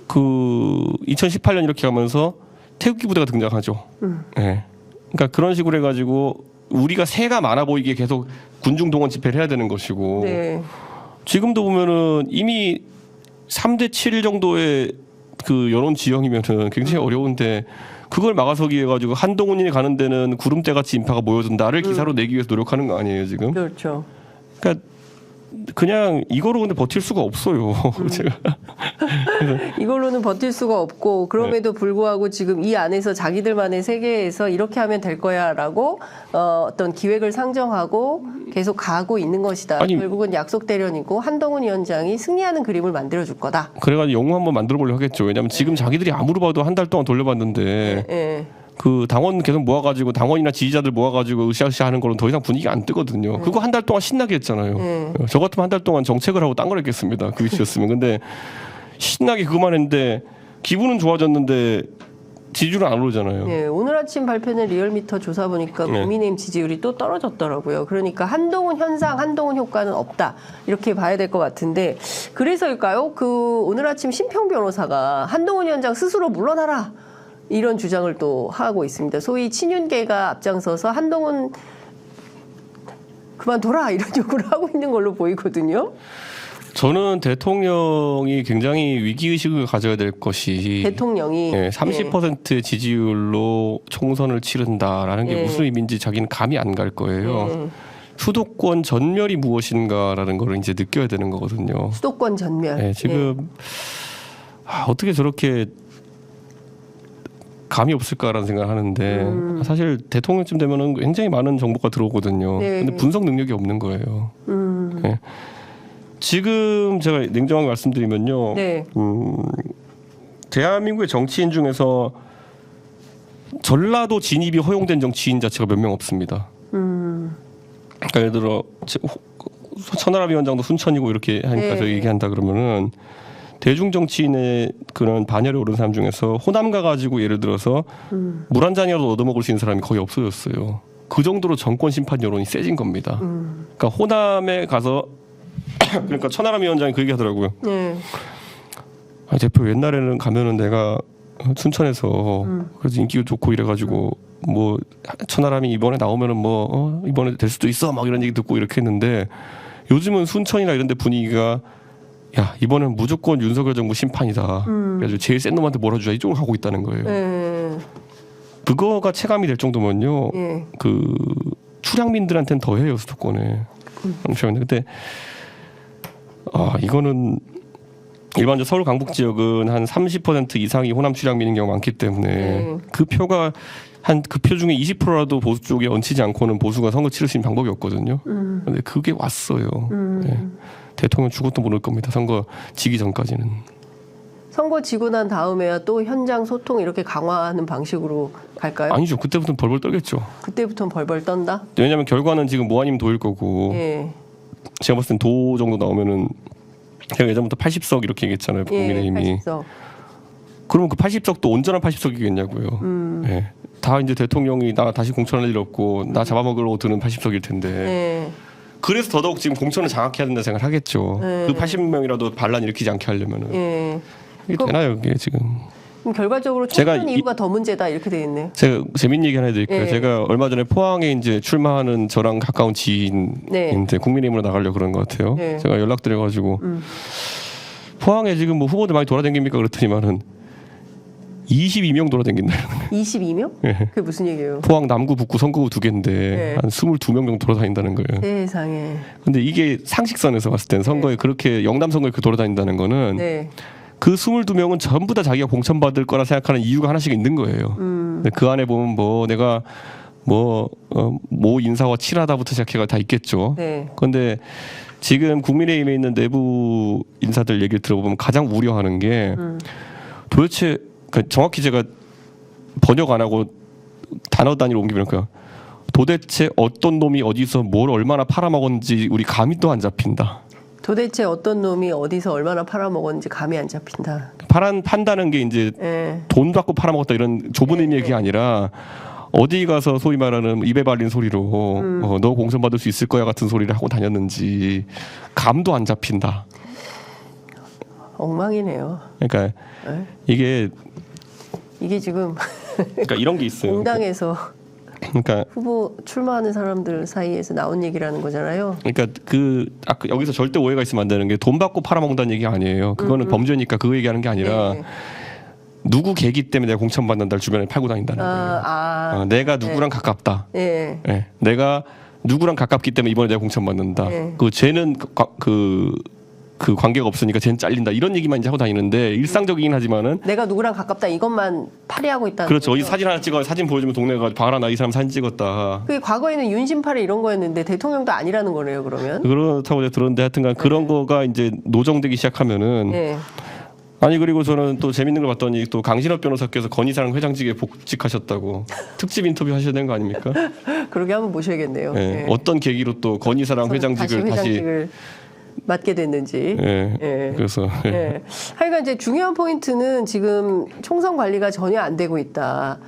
그 2018년 이렇게 가면서 태극기 부대가 등장하죠. 네. 그러니까 그런 식으로 해가지고 우리가 새가 많아 보이게 계속 군중 동원 집회를 해야 되는 것이고 네. 지금도 보면은 이미 3대 7 정도의 그 여론 지형이면은 굉장히 어려운데 그걸 막아서기 위해 가지고 한동훈이 가는 데는 구름대 같이 인파가 모여든다를 기사로 내기 위해서 노력하는 거 아니에요 지금? 그렇죠. 그러니까 그냥 이거로 근데 버틸 수가 없어요. 제가 이걸로는 버틸 수가 없고 그럼에도 불구하고 지금 이 안에서 자기들만의 세계에서 이렇게 하면 될 거야라고 어떤 기획을 상정하고 계속 가고 있는 것이다. 아니, 결국은 약속 대련이고 한동훈 위원장이 승리하는 그림을 만들어줄 거다. 그래가지고 영웅 한번 만들어보려고 하겠죠. 왜냐하면 지금 자기들이 아무리 봐도 한 달 동안 돌려봤는데 그 당원 계속 모아가지고 당원이나 지지자들 모아가지고 으쌰으쌰 하는 거는 더 이상 분위기가 안 뜨거든요. 그거 한 달 동안 신나게 했잖아요. 저 같으면 한 달 동안 정책을 하고 딴 걸 했겠습니다. 그 위치였으면. 근데 신나게 그것만 했는데 기분은 좋아졌는데 지지율은 안 오르잖아요. 네, 오늘 아침 발표된 리얼미터 조사 보니까 국민의힘 지지율이 또 떨어졌더라고요. 그러니까 한동훈 현상, 한동훈 효과는 없다. 이렇게 봐야 될 것 같은데 그래서일까요? 그 오늘 아침 심평 변호사가 한동훈 위원장 스스로 물러나라. 이런 주장을 또 하고 있습니다. 소위 친윤계가 앞장서서 한동훈 그만둬라 이런 요구를 하고 있는 걸로 보이거든요. 저는 대통령이 굉장히 위기의식을 가져야 될 것이 대통령이 30% 지지율로 총선을 치른다라는 게 무슨 의미인지 자기는 감이 안 갈 거예요. 수도권 전멸이 무엇인가라는 걸 이제 느껴야 되는 거거든요. 수도권 전멸. 지금 어떻게 저렇게 감이 없을까라는 생각을 하는데 사실 대통령쯤 되면은 굉장히 많은 정보가 들어오거든요. 근데 분석 능력이 없는 거예요. 지금 제가 냉정하게 말씀드리면요. 대한민국의 정치인 중에서 전라도 진입이 허용된 정치인 자체가 몇 명 없습니다. 그러니까 예를 들어 천하람 위원장도 순천이고 이렇게 하니까 저 얘기한다 그러면은 대중 정치인의 그런 반열에 오른 사람 중에서 호남 가가지고 예를 들어서 물 한 잔이라도 얻어먹을 수 있는 사람이 거의 없어졌어요. 그 정도로 정권 심판 여론이 세진 겁니다. 그러니까 호남에 가서 그러니까 천하람 위원장이 그 얘기하더라고요. 대표 옛날에는 가면은 내가 순천에서 그래서 인기가 좋고 이래가지고 뭐 천하람이 이번에 나오면은 뭐 이번에 될 수도 있어 막 이런 얘기 듣고 이렇게 했는데 요즘은 순천이나 이런데 분위기가 야 이번엔 무조건 윤석열 정부 심판이다. 그래가지고 제일 센 놈한테 몰아주자 이쪽으로 가고 있다는 거예요. 그거가 체감이 될 정도면요. 그 출향민들한테는 더해요 수도권에. 근데 이거는 일반적으로 서울 강북 지역은 한 30% 이상이 호남 출향민인 경우가 많기 때문에 그 표가 한 그 표 중에 20%라도 보수 쪽에 얹히지 않고는 보수가 선거 치를 수 있는 방법이 없거든요. 근데 그게 왔어요. 대통령 죽어도 모를 겁니다. 선거 지기 전까지는. 선거 지고 난 다음에야 또 현장 소통 이렇게 강화하는 방식으로 갈까요? 아니죠. 그때부터는 벌벌 떨겠죠. 그때부터는 벌벌 떤다? 왜냐하면 결과는 지금 모아님 도일 거고 제가 봤을 땐 도 정도 나오면은 제가 예전부터 80석 이렇게 얘기했잖아요. 국민의힘이. 80석. 그러면 그 80석도 온전한 80석이겠냐고요. 다 이제 대통령이 나 다시 공천할 일 없고 나 잡아먹으려고 드는 80석일 텐데. 그래서 더더욱 지금 공천을 장악해야 된다 생각을 하겠죠. 그 80명이라도 반란 일으키지 않게 하려면은. 이게 되나요, 이게 지금? 그럼 결과적으로 총선 이후가 더 문제다 이렇게 돼 있네요. 제가 재밌는 얘기 하나 해드릴게요. 제가 얼마 전에 포항에 이제 출마하는 저랑 가까운 지인인데 국민의힘으로 나가려고 그런 것 같아요. 제가 연락드려가지고 포항에 지금 뭐 후보들 많이 돌아다닙니까 그랬더니만은 22명 돌아다닌다. 22명? 그게 무슨 얘기예요? 포항 남구 북구 선거구 두 개인데 한 22명 정도 돌아다닌다는 거예요. 세상에. 근데 이게 상식선에서 봤을 땐 선거에 그렇게 영남 선거에 그 돌아다닌다는 거는 그 22명은 전부 다 자기가 공천받을 거라 생각하는 이유가 하나씩 있는 거예요. 그 안에 보면 뭐 내가 모 인사와 친하다부터 시작해가 다 있겠죠. 그런데 지금 국민의힘에 있는 내부 인사들 얘기를 들어보면 가장 우려하는 게 도대체 그러니까 정확히 제가 번역 안 하고 단어 단위로 옮기면 도대체 어떤 놈이 어디서 뭘 얼마나 팔아먹었는지 우리 감이 또 안 잡힌다. 도대체 어떤 놈이 어디서 얼마나 팔아먹었는지 감이 안 잡힌다. 판다는 게 이제 돈 받고 팔아먹었다 이런 좁은 의미의 게 아니라 어디 가서 소위 말하는 입에 발린 소리로 너 공천 받을 수 있을 거야 같은 소리를 하고 다녔는지 감도 안 잡힌다. 엉망이네요. 그러니까 이게 지금 그러니까 이런 게 있어요. 공당에서 그러니까 후보 출마하는 사람들 사이에서 나온 얘기라는 거잖아요. 그러니까 여기서 절대 오해가 있으면 안 되는 게 돈 받고 팔아먹는다는 얘기 아니에요. 그거는 범죄니까 그거 얘기하는 게 아니라 누구 계기 때문에 내가 공천 받는다를 주변에 팔고 다닌다는 거예요. 내가 누구랑 가깝다. 내가 누구랑 가깝기 때문에 이번에 내가 공천받는다. 네. 그 쟤는 그 관계가 없으니까 쟤는 잘린다. 이런 얘기만 이제 하고 다니는데 일상적이긴 하지만은 내가 누구랑 가깝다 이것만 파리하고 있다는 그렇죠. 거죠. 이 사진 하나 찍어 사진 보여주면 동네가 봐라 나 이 사람 사진 찍었다. 그게 과거에는 윤심파리 이런 거였는데 대통령도 아니라는 거네요. 그러면. 그렇다고 제가 들었는데 하여튼간 그런 거가 이제 노정되기 시작하면은 네. 아니 그리고 저는 또 재밌는 걸 봤더니 또 강신업 변호사께서 건희사랑 회장직에 복직하셨다고 특집 인터뷰 하셔야 되는 거 아닙니까? 그러게 한번 모셔야겠네요. 네. 네. 어떤 계기로 또 건희사랑 회장직을 다시 맡게 됐는지. 네. 네. 그래서 네. 하여간 이제 중요한 포인트는 지금 총선 관리가 전혀 안 되고 있다.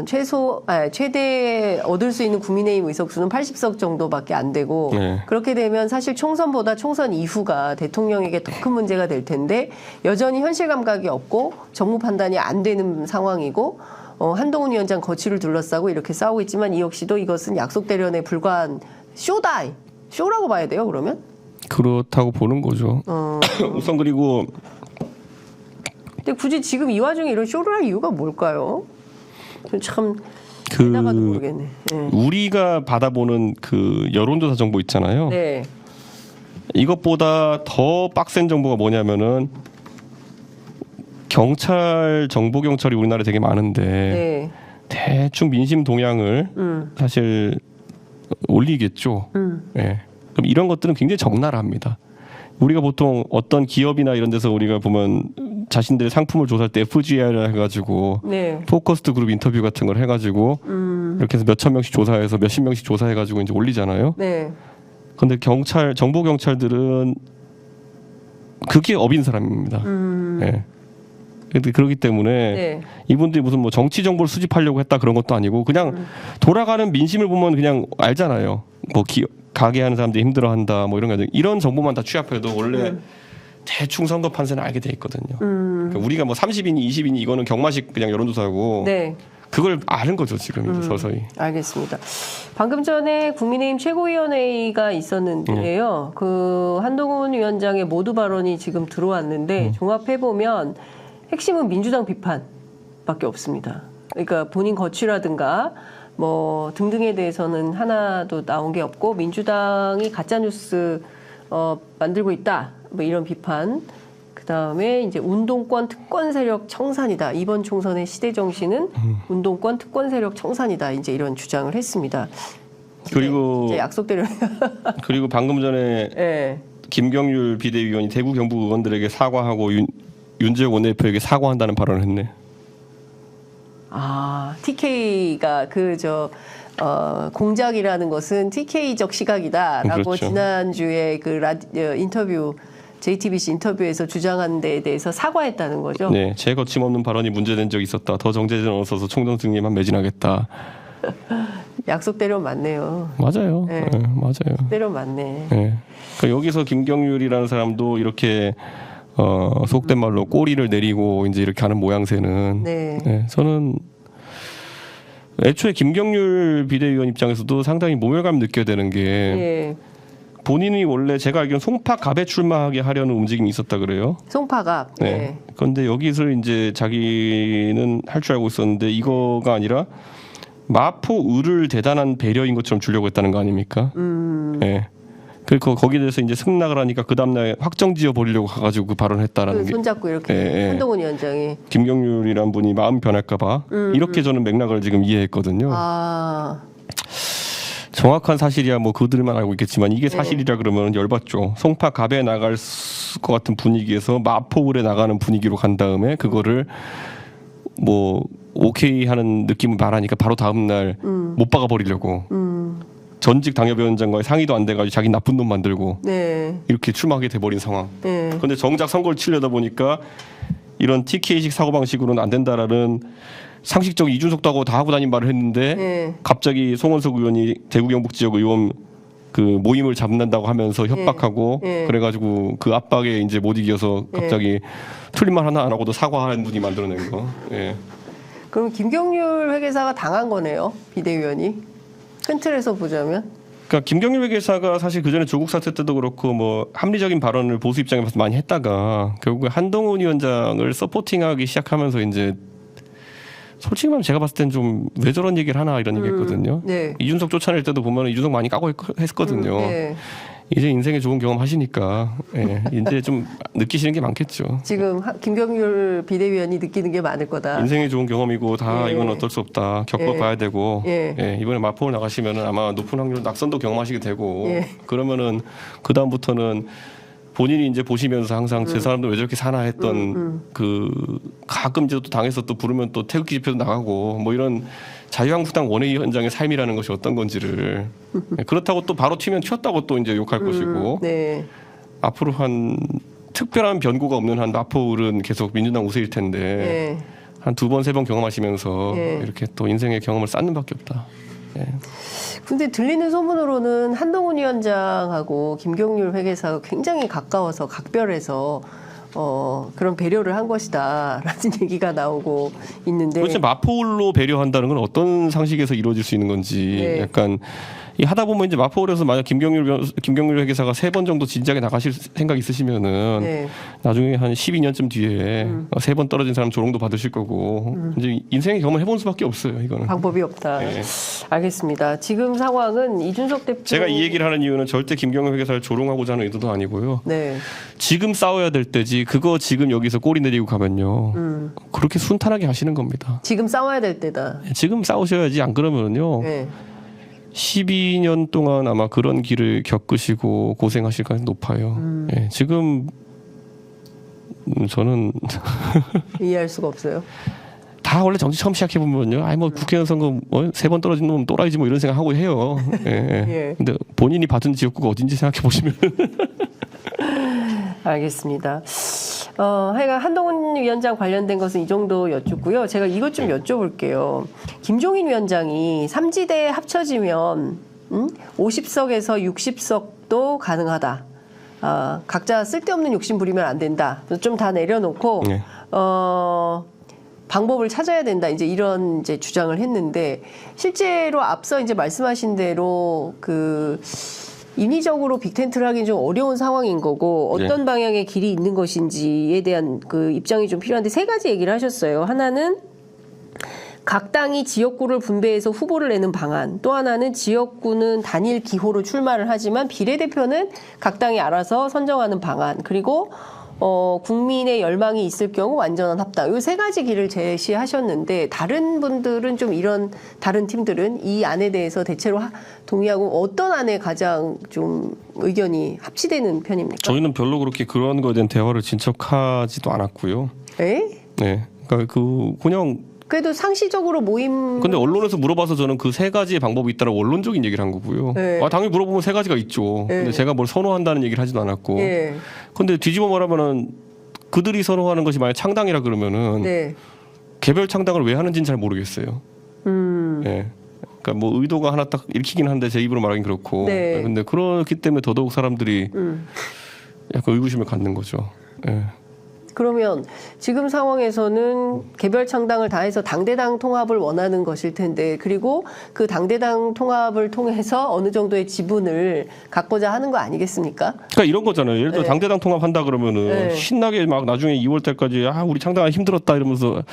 최대 얻을 수 있는 국민의힘 의석수는 80석 정도밖에 안 되고 네. 그렇게 되면 사실 총선보다 총선 이후가 대통령에게 더 큰 문제가 될 텐데 여전히 현실 감각이 없고 정무 판단이 안 되는 상황이고 한동훈 위원장 거취를 둘러싸고 이렇게 싸우고 있지만 이 역시도 이것은 약속 대련에 불과한 쇼라고 봐야 돼요. 그러면? 그렇다고 보는 거죠. 우선 그리고 근데 굳이 지금 이 와중에 이런 쇼를 할 이유가 뭘까요? 참 그 나가도 모르겠네. 네. 우리가 받아보는 그 여론조사 정보 있잖아요. 네. 이것보다 더 빡센 정보가 뭐냐면은 정보 경찰이 우리나라에 되게 많은데 네. 대충 민심 동향을 사실 올리겠죠. 네. 그럼 이런 것들은 굉장히 적나라합니다. 우리가 보통 어떤 기업이나 이런 데서 우리가 보면 자신들의 상품을 조사할 때 FGR 해가지고 네. 포커스드 그룹 인터뷰 같은 걸 해가지고 이렇게 해서 몇천 명씩 조사해서 몇십 명씩 조사해가지고 이제 올리잖아요. 네. 근데 정보 경찰들은 그게 업인 사람입니다. 네. 그렇기 때문에 네. 이분들이 무슨 뭐 정치 정보를 수집하려고 했다 그런 것도 아니고 그냥 돌아가는 민심을 보면 그냥 알잖아요. 뭐 가게 하는 사람들이 힘들어한다 뭐 이런 거 이런 정보만 다 취합해도 원래 대충 선거 판세는 알게 돼 있거든요. 그러니까 우리가 뭐 30인이 20인이 이거는 경마식 그냥 여론조사고 네. 그걸 아는 거죠 지금 이제 서서히. 알겠습니다. 방금 전에 국민의힘 최고위원회의가 있었는데요. 그 한동훈 위원장의 모두 발언이 지금 들어왔는데 종합해 보면 핵심은 민주당 비판밖에 없습니다. 그러니까 본인 거취라든가 뭐 등등에 대해서는 하나도 나온 게 없고 민주당이 가짜 뉴스 만들고 있다. 뭐 이런 비판. 그다음에 이제 운동권 특권 세력 청산이다. 이번 총선의 시대 정신은 운동권 특권 세력 청산이다. 이제 이런 주장을 했습니다. 그리고 이제 약속대로 그리고 방금 전에 네. 김경률 비대위원이 대구 경북 의원들에게 사과하고 윤재욱 원내대표에게 사과한다는 발언을 했네. 아, TK가 공작이라는 것은 TK적 시각이다라고 그렇죠. 지난주에 그 인터뷰 JTBC 인터뷰에서 주장한 데에 대해서 사과했다는 거죠. 네, 제 거침없는 발언이 문제된 적이 있었다. 더 정제된 얻어서 총선 승리만 매진하겠다. 약속대로 맞네요. 맞아요. 네. 네, 맞아요. 때로 맞네. 네. 그러니까 여기서 김경률이라는 사람도 이렇게 속된 말로 꼬리를 내리고 이제 이렇게 하는 모양새는 네. 네, 저는 애초에 김경률 비대위원 입장에서도 상당히 모멸감 느껴야 되는 게 네. 본인이 원래 제가 알기로는 송파갑에 출마하게 하려는 움직임이 있었다 그래요. 송파갑. 네. 네. 그런데 여기서 이제 자기는 할 줄 알고 있었는데 이거가 아니라 마포을을 대단한 배려인 것처럼 주려고 했다는 거 아닙니까? 네. 그리고 거기에 대해서 이제 승낙을 하니까 그 다음날 확정지어 버리려고 가가지고 그 발언했다라는 게. 손잡고 이렇게 한동훈 위원장이. 김경률이란 분이 마음 변할까봐 이렇게 저는 맥락을 지금 이해했거든요. 아. 정확한 사실이야 뭐 그들만 알고 있겠지만 이게 사실이라 그러면 열받죠. 송파갑에 나갈 것 같은 분위기에서 마포을에 나가는 분위기로 간 다음에 그거를 뭐 오케이 하는 느낌을 말하니까 바로 다음 날 못 박아 버리려고. 전직 당협위원장과의 상의도 안 돼가지고 자기 나쁜 놈 만들고 네. 이렇게 출마하게 돼버린 상황. 네. 그런데 정작 선거를 치려다 보니까 이런 TK식 사고방식으로는 안 된다라는 상식적 이준석도 하고 다 하고 다닌 말을 했는데 네. 갑자기 송원석 의원이 대구 경북 지역 의원 그 모임을 잡는다고 하면서 협박하고 그래가지고 그 압박에 이제 못 이겨서 갑자기 틀린 말 하나 안 하고도 사과하는 분이 만들어낸 거. 예. 그럼 김경률 회계사가 당한 거네요. 비대위원이. 큰 틀에서 보자면. 그러니까 김경률 회계사가 사실 그 전에 조국 사태 때도 그렇고 뭐 합리적인 발언을 보수 입장에서 많이 했다가 결국에 한동훈 위원장을 서포팅하기 시작하면서 이제 솔직히 말하면 제가 봤을 땐 좀 왜 저런 얘기를 하나 이런 얘기했거든요. 네. 이준석 쫓아낼 때도 보면 이준석 많이 까고 했거든요. 네. 이제 인생에 좋은 경험 하시니까 예, 이제 좀 느끼시는 게 많겠죠. 지금 김경률 비대위원이 느끼는 게 많을 거다. 인생에 좋은 경험이고 다 예. 이건 어쩔 수 없다. 겪어봐야 예. 되고 예. 예, 이번에 마포를 나가시면은 아마 높은 확률로 낙선도 경험하시게 되고 예. 그러면은 그 다음부터는 본인이 이제 보시면서 항상 제 사람들 왜 저렇게 사나 했던 그 가끔 이제 또 당에서 또 부르면 또 태극기 집회도 나가고 뭐 이런 자유한국당 원외위원장의 삶이라는 것이 어떤 건지를 그렇다고 또 바로 튀면 튀었다고 또 이제 욕할 것이고 네. 앞으로 한 특별한 변고가 없는 한 마포을은 계속 민주당 우세일 텐데 네. 한 2번, 3번 경험하시면서 네. 이렇게 또 인생의 경험을 쌓는 밖에 없다. 예. 근데 들리는 소문으로는 한동훈 위원장하고 김경률 회계사가 굉장히 가까워서 각별해서 그런 배려를 한 것이다라는 얘기가 나오고 있는데 도대체 마포울로 배려한다는 건 어떤 상식에서 이루어질 수 있는 건지 네. 약간 이 하다 보면 이제 마포울에서 만약 김경률 회계사가 3번 정도 진작에 나가실 생각 있으시면은 네. 나중에 한 12년쯤 뒤에 3번 떨어진 사람 조롱도 받으실 거고 이제 인생의 경험을 해본 수밖에 없어요. 이거는 방법이 없다. 네. 알겠습니다. 지금 상황은 이준석 대표 제가 이 얘기를 하는 이유는 절대 김경률 회계사를 조롱하고자 하는 의도도 아니고요. 네. 지금 싸워야 될 때지 그거 지금 여기서 꼬리 내리고 가면요 그렇게 순탄하게 하시는 겁니다. 지금 싸워야 될 때다. 지금 싸우셔야지 안 그러면요 네. 12년 동안 아마 그런 길을 겪으시고 고생하실 가능성이 높아요. 예, 지금 저는 이해할 수가 없어요. 다 원래 정치 처음 시작해 보면요, 아이 뭐 국회의원 선거 3번 떨어진 놈 또라이지 뭐 이런 생각 하고 해요. 예. 예. 근데 본인이 받은 지역구가 어딘지 생각해 보시면 알겠습니다. 하여간 한동훈 위원장 관련된 것은 이 정도 여쭙고요. 제가 이것 좀 여쭤볼게요. 김종인 위원장이 삼지대 합쳐지면 50석에서 60석도 가능하다. 각자 쓸데없는 욕심 부리면 안 된다. 좀 다 내려놓고 네. 방법을 찾아야 된다. 이제 이런 이제 주장을 했는데 실제로 앞서 이제 말씀하신 대로 인위적으로 빅텐트를 하기는 좀 어려운 상황인 거고 어떤 방향의 길이 있는 것인지에 대한 그 입장이 좀 필요한데 세 가지 얘기를 하셨어요. 하나는 각 당이 지역구를 분배해서 후보를 내는 방안, 또 하나는 지역구는 단일 기호로 출마를 하지만 비례대표는 각 당이 알아서 선정하는 방안, 그리고 국민의 열망이 있을 경우 완전한 합당. 이 세 가지 길을 제시하셨는데 다른 분들은 좀 이런 다른 팀들은 이 안에 대해서 대체로 동의하고 어떤 안에 가장 좀 의견이 합치되는 편입니까? 저희는 별로 그렇게 그런 거에 대한 대화를 진척하지도 않았고요. 에? 네, 그러니까 그냥 그래도 상시적으로 모임. 근데 언론에서 물어봐서 저는 그 세 가지의 방법이 있다라고 원론적인 얘기를 한 거고요. 네. 당연히 물어보면 세 가지가 있죠. 네. 근데 제가 뭘 선호한다는 얘기를 하지도 않았고. 예. 근데 뒤집어 말하면은 그들이 선호하는 것이 만약 창당이라 그러면은 네. 개별 창당을 왜 하는지는 잘 모르겠어요. 예. 그러니까 뭐 의도가 하나 딱 읽히긴 한데 제 입으로 말하긴 그렇고. 네. 근데 그렇기 때문에 더더욱 사람들이 약간 의구심을 갖는 거죠. 예. 그러면 지금 상황에서는 개별 창당을 다해서 당대당 통합을 원하는 것일 텐데, 그리고 그 당대당 통합을 통해서 어느 정도의 지분을 갖고자 하는 거 아니겠습니까? 그러니까 이런 거잖아요. 예를 들어 네. 당대당 통합한다 그러면은 네. 신나게 막 나중에 2월 달까지 우리 창당 힘들었다 이러면서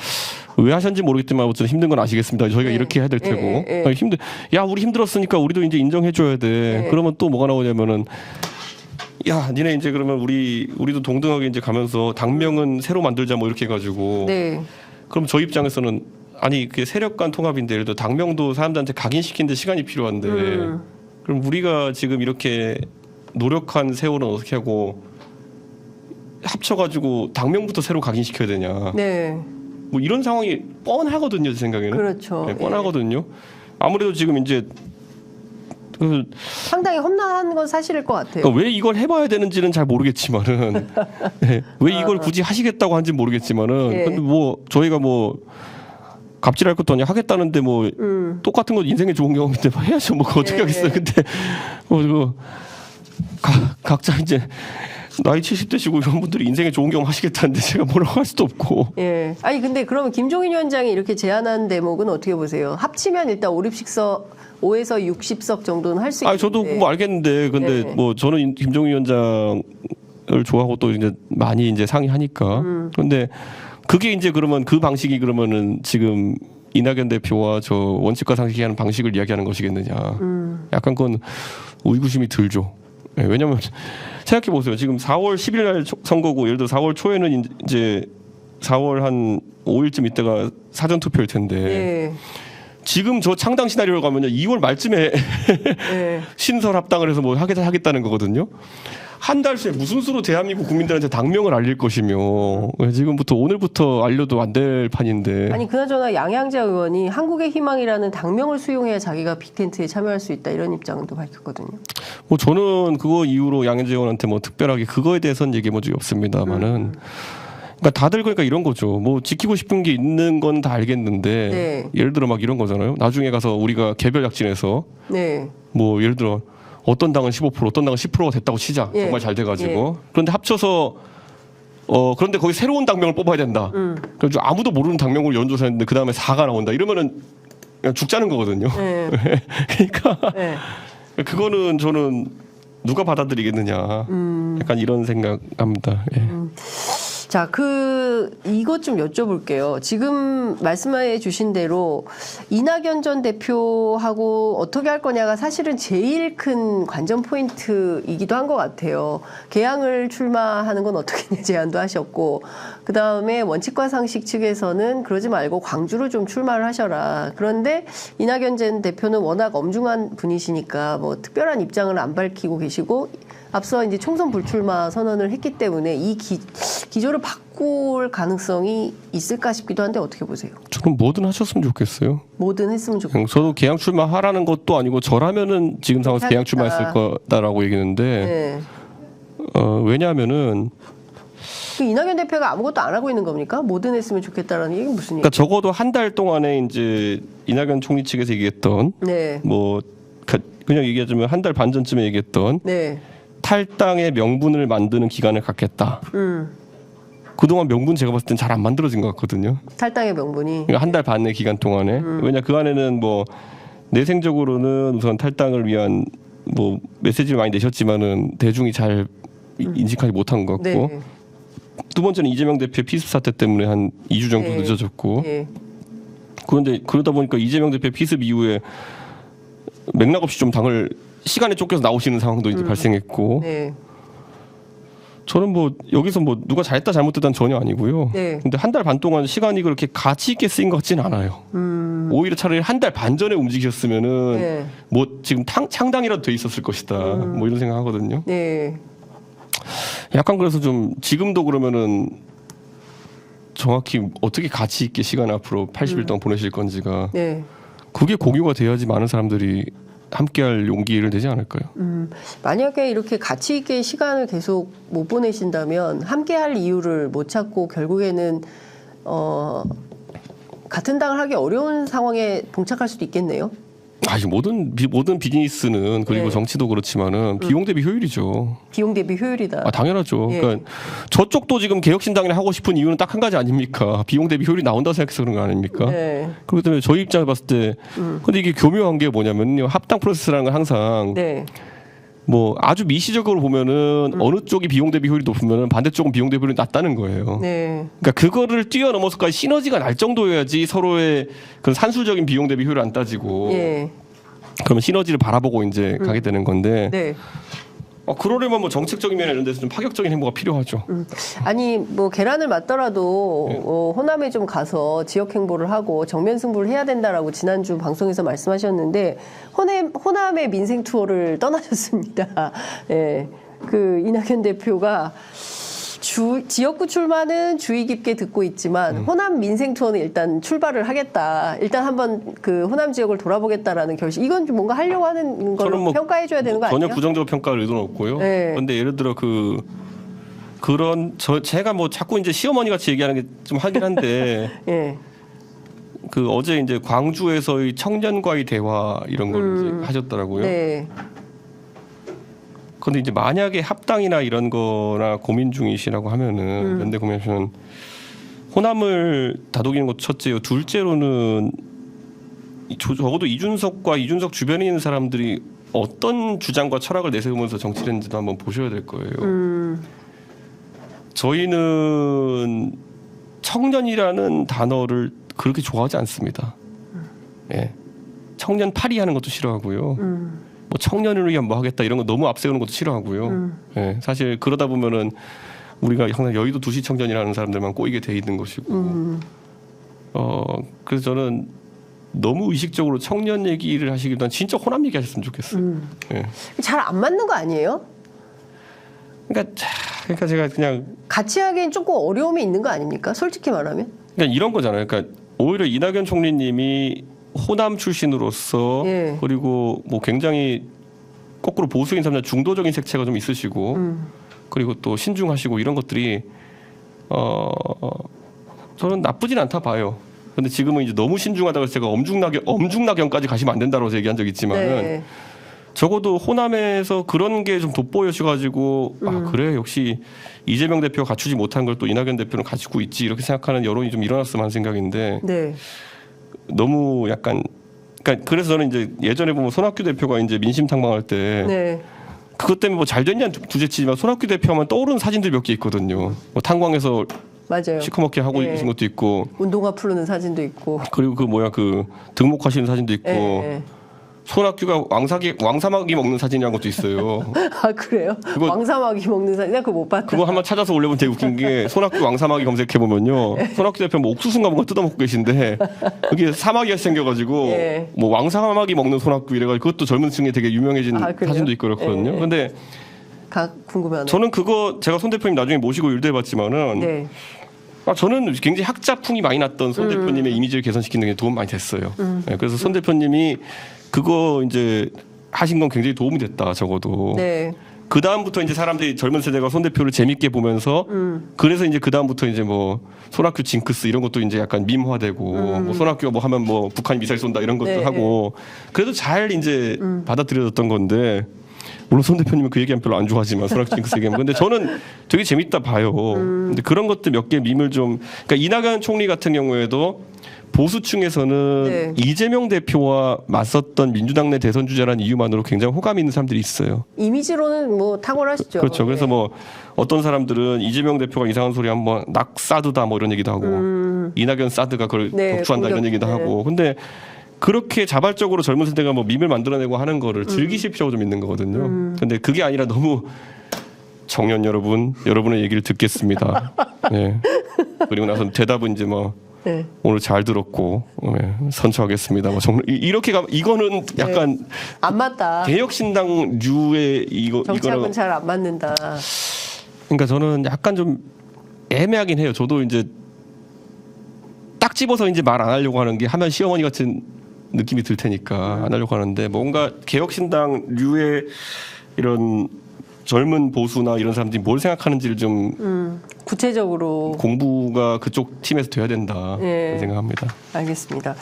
왜 하셨는지 모르겠지만 어쨌든 힘든 건 아시겠습니다. 저희가 네. 이렇게 해야 될 테고. 네. 우리 힘들었으니까 우리도 이제 인정해줘야 돼. 네. 그러면 또 뭐가 나오냐면은 니네 이제 그러면 우리도 동등하게 이제 가면서 당명은 새로 만들자 뭐 이렇게 해가지고. 네. 그럼 저희 입장에서는 아니 그게 세력 간 통합인데 예를 들어 당명도 사람들한테 각인시키는데 시간이 필요한데 그럼 우리가 지금 이렇게 노력한 세월은 어떻게 하고 합쳐가지고 당명부터 새로 각인시켜야 되냐. 네. 뭐 이런 상황이 뻔하거든요, 제 생각에는. 그렇죠. 네, 뻔하거든요. 아무래도 지금 이제 상당히 험난한 건 사실일 것 같아요. 그러니까 왜 이걸 해봐야 되는지는 잘 모르겠지만은 네, 왜 이걸 굳이 하시겠다고 하는지는 모르겠지만은 네. 근데 뭐 저희가 뭐 갑질할 것도 아니야 하겠다는데 뭐 똑같은 건 인생에 좋은 경험인데 뭐 해야죠. 뭐 그거 어떻게 네. 하겠어요. 근데 뭐 각자 이제 나이 70대시고 이런 분들이 인생에 좋은 경험 하시겠다는데 제가 뭐라고 할 수도 없고. 예. 아니 근데 그러면 김종인 위원장이 이렇게 제안한 대목은 어떻게 보세요? 합치면 일단 5에서 60석 정도는 할 수 있는데. 저도 뭐 알겠는데 근데 네. 뭐 저는 김종인 위원장을 좋아하고 또 이제 많이 이제 상의하니까. 그런데 그게 이제 그러면 그 방식이 그러면은 지금 이낙연 대표와 저 원칙과 상식이 하는 방식을 이야기하는 것이겠느냐. 약간 그건 의구심이 들죠. 네, 왜냐하면 생각해 보세요. 지금 4월 10일 날 선거고 예를 들어 4월 초에는 이제 4월 한 5일쯤 있다가 사전 투표일 텐데 네. 지금 저 창당 시나리오를 가면요 2월 말쯤에 네. 신설 합당을 해서 뭐 하겠다는 거거든요. 한 달 새에 무슨 수로 대한민국 국민들한테 당명을 알릴 것이며 지금부터 오늘부터 알려도 안 될 판인데. 아니 그나저나 양양자 의원이 한국의 희망이라는 당명을 수용해야 자기가 빅텐트에 참여할 수 있다 이런 입장도 밝혔거든요. 뭐 저는 그거 이후로 양양자 의원한테 뭐 특별하게 그거에 대해서는 얘기해 본 적이 없습니다만은. 그러니까 다들 그러니까 이런 거죠. 뭐 지키고 싶은 게 있는 건 다 알겠는데 네. 예를 들어 막 이런 거잖아요. 나중에 가서 우리가 개별 약진해서 네. 뭐 예를 들어 어떤 당은 15%, 어떤 당은 10%가 됐다고 치자. 예. 정말 잘 돼가지고. 예. 그런데 합쳐서 그런데 거기 새로운 당명을 뽑아야 된다. 그래서 아무도 모르는 당명으로 연조사했는데 그 다음에 4가 나온다. 이러면은 그냥 죽자는 거거든요. 예. 그러니까 예. 그거는 저는 누가 받아들이겠느냐. 약간 이런 생각합니다. 예. 자, 이것 좀 여쭤볼게요. 지금 말씀해 주신 대로 이낙연 전 대표하고 어떻게 할 거냐가 사실은 제일 큰 관전 포인트이기도 한 것 같아요. 개항을 출마하는 건 어떻게 제안도 하셨고, 그 다음에 원칙과 상식 측에서는 그러지 말고 광주로 좀 출마를 하셔라. 그런데 이낙연 전 대표는 워낙 엄중한 분이시니까 뭐 특별한 입장을 안 밝히고 계시고, 앞서 이제 총선 불출마 선언을 했기 때문에 이 기조를 바꿀 가능성이 있을까 싶기도 한데 어떻게 보세요? 저는 뭐든 하셨으면 좋겠어요. 뭐든 했으면 좋겠어요. 저도 개항 출마하라는 것도 아니고 저라면은 지금 상황에서 개항 출마했을 거다라고 얘기했는데 왜냐하면은 이낙연 대표가 아무것도 안 하고 있는 겁니까? 뭐든 했으면 좋겠다라는 얘기는 무슨 얘기예요? 그러니까 적어도 한 달 동안에 이제 이낙연 총리 측에서 얘기했던 뭐 그냥 얘기하자면 한 달 반 전쯤에 얘기했던 탈당의 명분을 만드는 기간을 갖겠다. 그동안 명분 제가 봤을 땐 잘 안 만들어진 것 같거든요. 탈당의 명분이. 그러니까 한 달 반의 기간 동안에. 왜냐 그 안에는 뭐 내생적으로는 우선 탈당을 위한 뭐 메시지를 많이 내셨지만은 대중이 잘 인식하지 못한 것 같고. 두 번째는 이재명 대표의 피습 사태 때문에 한 2주 정도 늦어졌고. 그런데 그러다 보니까 이재명 대표 피습 이후에 맥락 없이 좀 당을 시간에 쫓겨서 나오시는 상황도 이제 발생했고. 저는 뭐 여기서 뭐 누가 잘했다 잘못됐다는 전혀 아니고요. 근데 한 달 반 동안 시간이 그렇게 가치 있게 쓰인 것 같지는 않아요. 오히려 차라리 한 달 반 전에 움직이셨으면은 뭐 지금 창당이라도 돼 있었을 것이다. 뭐 이런 생각하거든요. 약간 그래서 좀 지금도 그러면은 정확히 어떻게 가치 있게 시간 앞으로 80일 동안 보내실 건지가 그게 공유가 돼야지 많은 사람들이 함께할 용기를 내지 않을까요? 만약에 이렇게 가치 있게 시간을 계속 못 보내신다면 함께할 이유를 못 찾고 결국에는 같은 당을 하기 어려운 상황에 봉착할 수도 있겠네요. 모든 비즈니스는 그리고 정치도 그렇지만은 비용 대비 효율이죠. 비용 대비 효율이다. 당연하죠. 그러니까 저쪽도 지금 개혁신당이나 하고 싶은 이유는 딱 한 가지 아닙니까? 비용 대비 효율이 나온다 생각해서 그런 거 아닙니까? 그렇기 때문에 저희 입장에 봤을 때 근데 이게 교묘한 게 뭐냐면요. 합당 프로세스라는 건 항상 뭐 아주 미시적으로 보면은 어느 쪽이 비용 대비 효율이 높으면은 반대쪽은 비용 대비 효율이 낮다는 거예요. 그러니까 그거를 뛰어넘어서까지 시너지가 날 정도여야지 서로의 그런 산술적인 비용 대비 효율을 안 따지고 그러면 시너지를 바라보고 이제 가게 되는 건데 그러려면 뭐 정책적인 면에 이런 데서 좀 파격적인 행보가 필요하죠. 아니 뭐 계란을 맞더라도 호남에 좀 가서 지역 행보를 하고 정면 승부를 해야 된다라고 지난주 방송에서 말씀하셨는데 호남의 민생 투어를 떠나셨습니다. 그 이낙연 대표가 지역구 출마는 주의 깊게 듣고 있지만 호남 민생 투어는 일단 출발을 하겠다. 일단 한번 그 호남 지역을 돌아보겠다라는 결심. 이건 좀 뭔가 하려고 하는 걸로 뭐 평가해줘야 되는 거 아니에요? 전혀 부정적으로 평가할 의도는 없고요. 그런데 예를 들어 제가 뭐 자꾸 이제 시어머니 같이 얘기하는 게 좀 하긴 한데 그 어제 이제 광주에서의 청년과의 대화 이런 걸 이제 하셨더라고요. 그런데 이제 만약에 합당이나 이런 거나 고민 중이시라고 하면은 연대 고민하시면 호남을 다독이는 것 첫째요. 둘째로는 적어도 이준석 주변에 있는 사람들이 어떤 주장과 철학을 내세우면서 정치를 했는지도 한번 보셔야 될 거예요. 저희는 청년이라는 단어를 그렇게 좋아하지 않습니다. 예. 청년 파리하는 것도 싫어하고요. 뭐 청년을 위한 뭐 하겠다 이런 거 너무 앞세우는 것도 싫어하고요. 예. 사실 그러다 보면은 우리가 항상 여의도 두시 청년이라는 사람들만 꼬이게 돼 있는 것이고. 그래서 저는 너무 의식적으로 청년 얘기를 하시기보다는 진짜 호남 얘기 하셨으면 좋겠어요. 예. 잘 안 맞는 거 아니에요? 그러니까 제가 그냥 같이 하기엔 조금 어려움이 있는 거 아닙니까? 솔직히 말하면. 그러니까 이런 거잖아요. 그러니까 오히려 이낙연 총리님이 호남 출신으로서 예. 그리고 뭐 굉장히 거꾸로 보수인 사람들 중도적인 색채가 좀 있으시고 그리고 또 신중하시고 이런 것들이 저는 나쁘진 않다 봐요. 근데 지금은 이제 너무 신중하다고 해서 제가 엄중낙연까지 가시면 안 된다고 얘기한 적이 있지만은 네. 적어도 호남에서 그런 게 좀 돋보여져가지고 아 그래 역시 이재명 대표가 갖추지 못한 걸 또 이낙연 대표는 가지고 있지 이렇게 생각하는 여론이 좀 일어났으면 하는 생각인데 네. 너무 약간 그러니까 그래서 저는 이제 예전에 보면 손학규 대표가 이제 민심 탐방할 때 네. 그것 때문에 뭐 잘 됐냐는 두째치지만 손학규 대표하면 떠오르는 사진들 몇 개 있거든요. 뭐 탄광에서 맞아요. 시커멓게 하고 예. 있는 것도 있고 운동화 푸르는 사진도 있고 그리고 그 등목하시는 사진도 있고 예. 손학규가 왕사마귀 먹는 사진이라는 것도 있어요. 아 그래요? 왕사마귀 먹는 사진? 나 그거 못 봤다. 그거 한번 찾아서 올려보면 되게 웃긴 게 손학규 왕사마귀 검색해 보면요. 예. 손학규 대표 뭐 옥수수인가 뭔가 뜯어먹고 계신데 그게 사마귀가 생겨가지고 예. 뭐 왕사마귀 먹는 손학규 이래가지고 그것도 젊은 층에 되게 유명해진 사진도 있고 그렇거든요. 근데 궁금하네. 저는 그거 제가 손 대표님 나중에 모시고 일도해봤지만은 네. 저는 굉장히 학자풍이 많이 났던 손 대표님의 이미지를 개선시키는 게 도움 많이 됐어요. 네, 그래서 손 대표님이 그거 이제 하신 건 굉장히 도움이 됐다 적어도. 네. 그 다음부터 이제 사람들이 젊은 세대가 손 대표를 재밌게 보면서 그래서 이제 그 다음부터 이제 뭐 손학규 징크스 이런 것도 이제 약간 밈화되고 뭐 손학규가 뭐 하면 뭐 북한이 미사일 쏜다 이런 것도 네. 하고 그래도 잘 이제 받아들여졌던 건데. 물론 손 대표님은 그 얘기하면 별로 안 좋아하지만 손학규 징크스 얘기하면 근데 저는 되게 재밌다 봐요. 근데 그런 것들 몇 개 밈을 좀 그러니까 이낙연 총리 같은 경우에도 보수층에서는 네. 이재명 대표와 맞섰던 민주당 내 대선 주자라는 이유만으로 굉장히 호감이 있는 사람들이 있어요. 이미지로는 뭐 탁월하시죠. 그렇죠. 네. 그래서 뭐 어떤 사람들은 이재명 대표가 이상한 소리 한번 낙사드다 뭐 이런 얘기도 하고 이낙연 사드가 그걸 네, 격추한다 이런 얘기도 하고 근데 그렇게 자발적으로 젊은 세대가 뭐 밈을 만들어내고 하는 거를 즐기실 필요가 좀 있는 거거든요. 근데 그게 아니라 너무 청년 여러분, 여러분의 얘기를 듣겠습니다. 네. 그리고 나서 대답은 이제 뭐 네. 오늘 잘 들었고 네. 선처하겠습니다. 뭐 이렇게 가 이거는 약간 네. 안 맞다. 개혁신당류의 정착은 잘 안 맞는다. 그러니까 저는 약간 좀 애매하긴 해요. 저도 이제 딱 집어서 이제 말 안 하려고 하는 게 하면 시어머니 같은 느낌이 들 테니까 안 하려고 하는데 뭔가 개혁신당류의 이런 젊은 보수나 이런 사람들이 뭘 생각하는지를 좀 구체적으로 공부가 그쪽 팀에서 돼야 된다 네. 생각합니다. 알겠습니다.